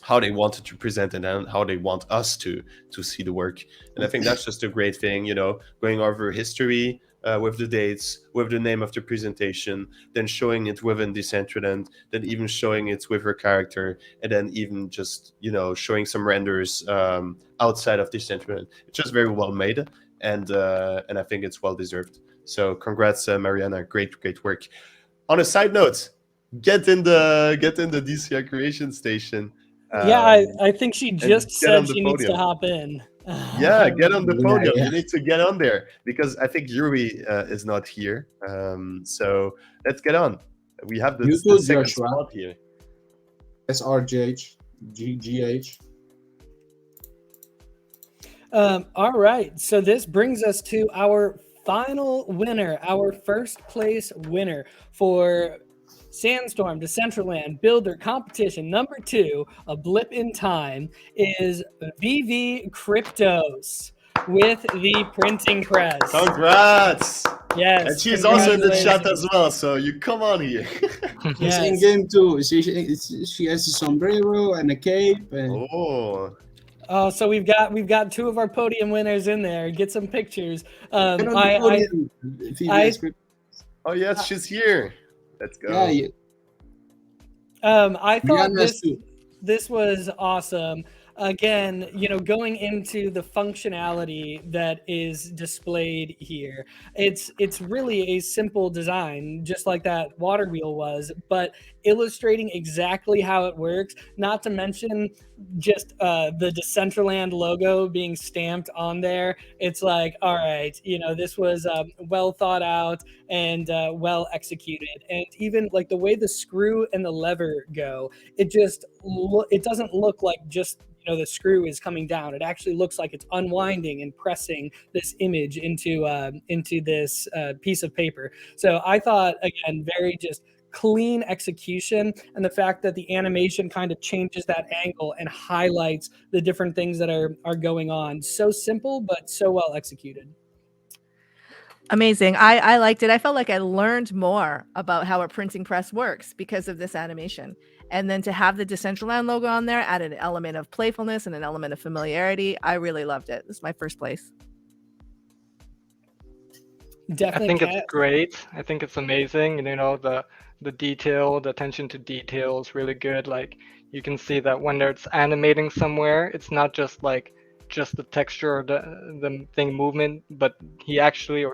how they wanted to present it and how they want us to see the work. And I think that's just a great thing, you know, going over history with the dates, with the name of the presentation, then showing it within Decentraland, then even showing it with her character, and then even just, you know, showing some renders outside of Decentraland. It's just very well made. And I think it's well deserved. So congrats, Mariana. Great work. On a side note, get in the DclCurations station. I think she just said she needs to hop in. Yeah, get on the podium. You need to get on there because I think Yuri is not here. So let's get on. We have the second spot here. SRGH, GGH. All right, so this brings us to our final winner, our first place winner for SandStorm Decentraland Builder Competition number 2, a blip in time, is VV Cryptos with the printing press. Congrats! Yes, and she's also in the chat as well, so you come on here. She's in game too. She has a sombrero and a cape. And... Oh, so we've got 2 of our podium winners in there. Get some pictures. Oh yes, she's here. Let's go. Yeah, I thought this was awesome. again, going into the functionality that is displayed here, it's really a simple design, just like that water wheel was, but illustrating exactly how it works. Not to mention just the Decentraland logo being stamped on there. It's like, all right, this was well thought out and well executed. And even like the way the screw and the lever go, it doesn't look like just the screw is coming down. It actually looks like it's unwinding and pressing this image into this piece of paper. So I thought, again, very just clean execution, and the fact that the animation kind of changes that angle and highlights the different things that are going on. So simple, but so well executed. Amazing. I liked it. I felt like I learned more about how a printing press works because of this animation. And then to have the Decentraland logo on there added an element of playfulness and an element of familiarity. I really loved it. This is my first place. Definitely. I think it's great. I think it's amazing. The detail, the attention to detail is really good. Like you can see that when it's animating somewhere, it's not just the texture or the thing movement, but she actually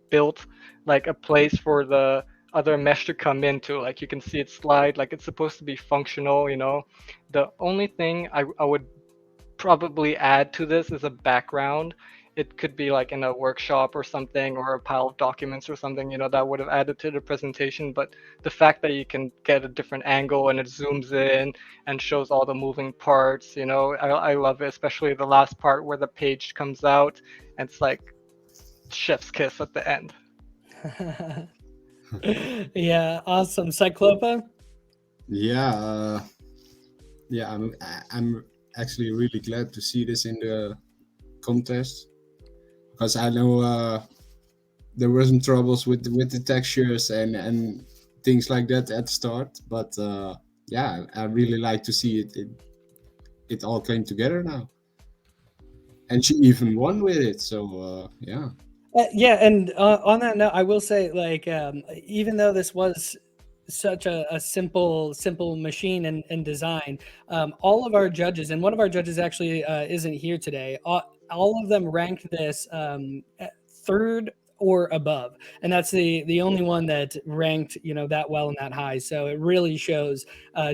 built like a place for the other mesh to come into. Like you can see it slide, like it's supposed to be functional. The only thing I would probably add to this is a background. It could be like in a workshop or something, or a pile of documents or something, that would have added to the presentation. But the fact that you can get a different angle and it zooms in and shows all the moving parts, I love it, especially the last part where the page comes out and it's like chef's kiss at the end. Yeah, awesome. Cyclopa? Yeah, I'm actually really glad to see this in the contest, because I know there were some troubles with the textures and things like that at the start, but yeah, I really like to see it all came together now, and she even won with it, so yeah. Yeah, and on that note, I will say, like, even though this was such a simple machine and design, all of our judges, and one of our judges actually isn't here today, all of them ranked this third or above, and that's the only one that ranked that well and that high. So it really shows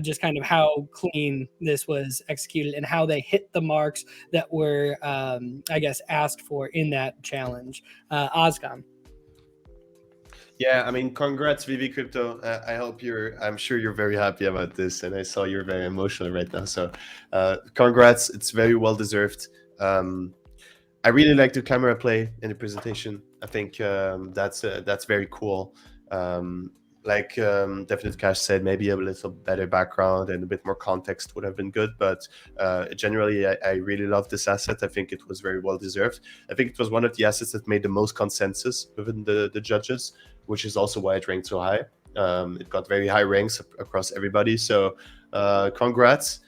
just kind of how clean this was executed and how they hit the marks that were I guess asked for in that challenge. Oscom. Yeah, I mean, congrats, VV Crypto. I'm sure you're very happy about this, and I saw you're very emotional right now. So, congrats. It's very well deserved. I really like the camera play in the presentation. I think that's very cool. DefiniteCash said, maybe a little better background and a bit more context would have been good. But generally, I really love this asset. I think it was very well deserved. I think it was one of the assets that made the most consensus within the judges, which is also why it ranked so high. It got very high ranks across everybody. So congrats.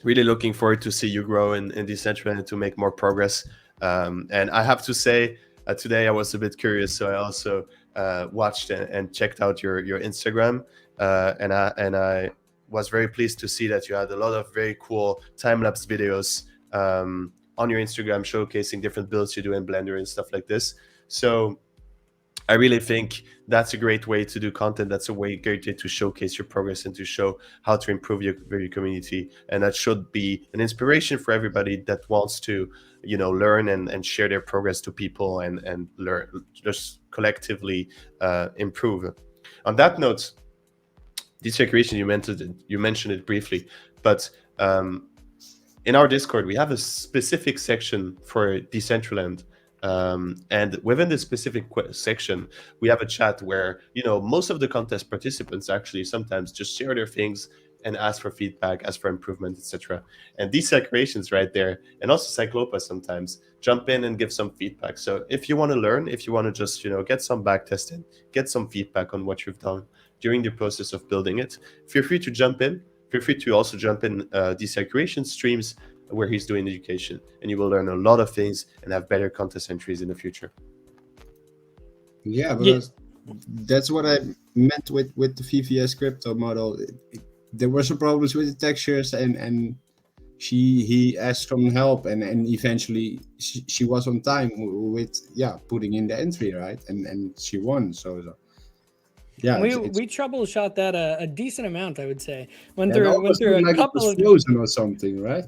Really looking forward to see you grow in Decentraland and to make more progress. And I have to say, today I was a bit curious, so I also watched and checked out your Instagram, and I was very pleased to see that you had a lot of very cool time-lapse videos on your Instagram showcasing different builds you do in Blender and stuff like this. So I really think that's a great way to do content. That's a great way to showcase your progress and to show how to improve your community. And that should be an inspiration for everybody that wants to, learn and share their progress to people and learn, just collectively improve. On that note, DclCurations, you mentioned it briefly, but in our Discord, we have a specific section for Decentraland. And within this specific section, we have a chat where, most of the contest participants actually sometimes just share their things and ask for feedback, ask for improvement, etc. And DclCurations right there, and also Cyclopa sometimes jump in and give some feedback. So if you want to learn, if you want to just, get some back testing, get some feedback on what you've done during the process of building it, feel free to jump in. Feel free to also jump in DclCurations streams where he's doing education, and you will learn a lot of things and have better contest entries in the future. Yeah, but that's what I meant with the VVS crypto model. there were some problems with the textures, and he asked some help, and eventually she was on time with putting in the entry, right, and she won. So yeah, we troubleshot that a decent amount, I would say. Went it through almost looked a like couple it was of frozen or something, right?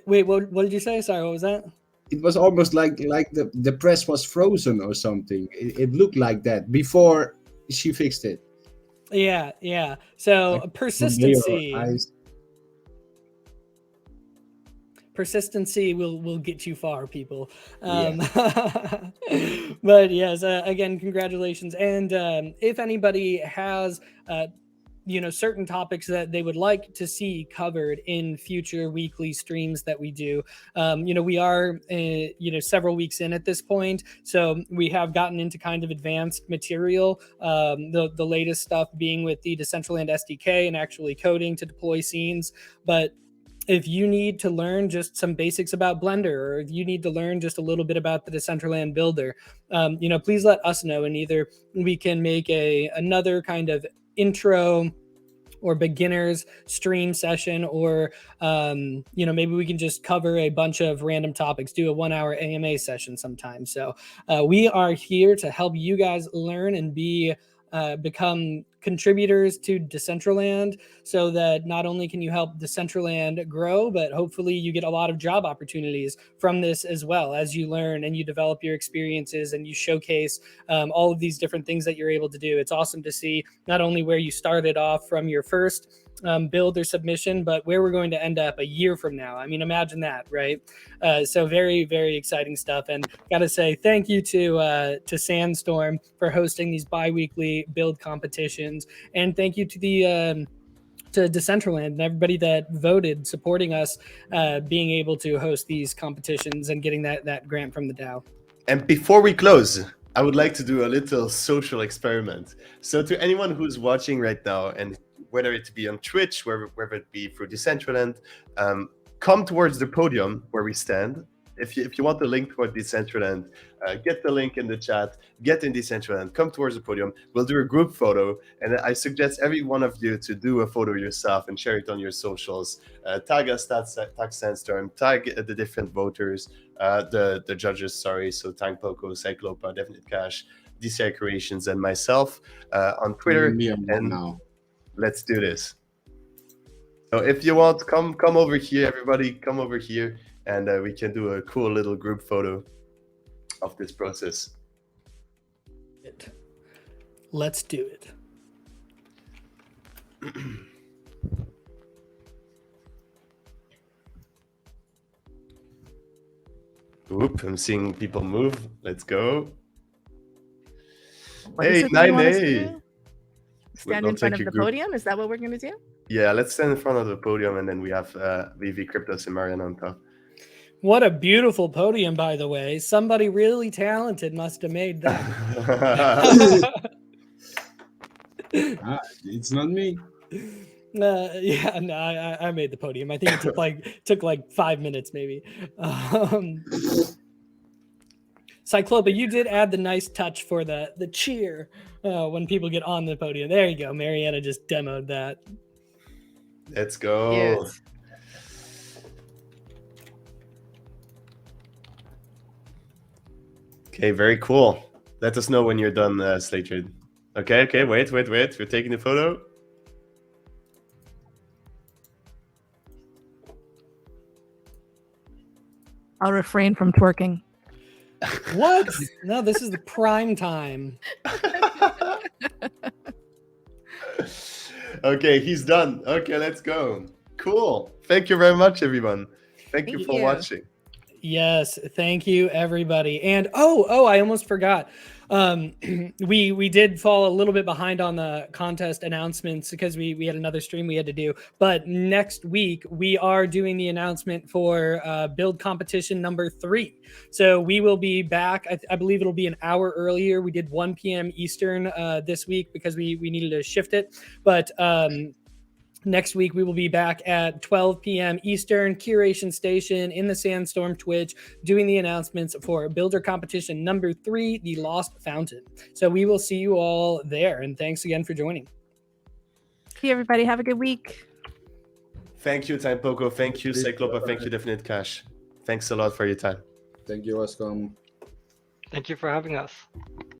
wait, what did you say? Sorry, what was that? It was almost like the press was frozen or something. It looked like that before she fixed it. Yeah. So Like, persistency will get you far, people. But yes, again, congratulations. And if anybody has certain topics that they would like to see covered in future weekly streams that we do, we are several weeks in at this point, so we have gotten into kind of advanced material, the latest stuff being with the Decentraland SDK and actually coding to deploy scenes. But if you need to learn just some basics about Blender, or if you need to learn just a little bit about the Decentraland Builder, please let us know, and either we can make another kind of intro or beginners stream session, or maybe we can just cover a bunch of random topics, do a 1-hour AMA session sometime. So we are here to help you guys learn and become contributors to Decentraland, so that not only can you help Decentraland grow, but hopefully you get a lot of job opportunities from this as well, as you learn and you develop your experiences and you showcase all of these different things that you're able to do. It's awesome to see not only where you started off from your first build or submission, but where we're going to end up a year from now. I mean, imagine that, right? So very, very exciting stuff. And gotta say thank you to SandStorm for hosting these bi-weekly build competitions, and thank you to Decentraland and everybody that voted, supporting us, being able to host these competitions and getting that grant from the DAO. And before we close, I would like to do a little social experiment. So to anyone who's watching right now, and whether it be on Twitch, whether it be through Decentraland, come towards the podium where we stand. If you want the link toward Decentraland, get the link in the chat, get in Decentraland, come towards the podium. We'll do a group photo, and I suggest every one of you to do a photo yourself and share it on your socials. Tag us, tag SandStorm, tag the different voters, the judges, sorry, so Tangpoko, Cyclopa, DefiniteCash, DclCurations, and myself on Twitter. And now. Let's do this. So if you want, come over here, everybody, come over here, and we can do a cool little group photo of this process. Let's do it. Oop, I'm seeing people move. Let's go. What is Hey, it that you want us to 9A. do? Stand in front of the podium? Is that what we're going to do? Yeah, let's stand in front of the podium, and then we have VV Cryptos and Marian on top. What a beautiful podium, by the way. Somebody really talented must have made that. It's not me. I made the podium. I think it took like 5 minutes maybe. Cyclopa, you did add the nice touch for the cheer when people get on the podium. There you go. Mariana just demoed that. Let's go. Yes. Okay, very cool. Let us know when you're done, Slater. Okay, wait. We're taking the photo. I'll refrain from twerking. What? No, this is the prime time. Okay, he's done. Okay, let's go. Cool. Thank you very much, everyone. Thank you for watching. Yes, thank you, everybody. And oh, I almost forgot. We did fall a little bit behind on the contest announcements because we had another stream we had to do. But next week we are doing the announcement for build competition number 3. So we will be back. I believe it'll be an hour earlier. We did 1 p.m. Eastern this week because we needed to shift it. But next week, we will be back at 12 p.m. Eastern, Curation Station in the SandStorm Twitch, doing the announcements for Builder Competition number 3, The Lost Fountain. So we will see you all there, and thanks again for joining. See everybody. Have a good week. Thank you, Tangpoko. Thank you, Cyclopa. Thank you, DefiniteCash. Thanks a lot for your time. Thank you, Oscom. Thank you for having us.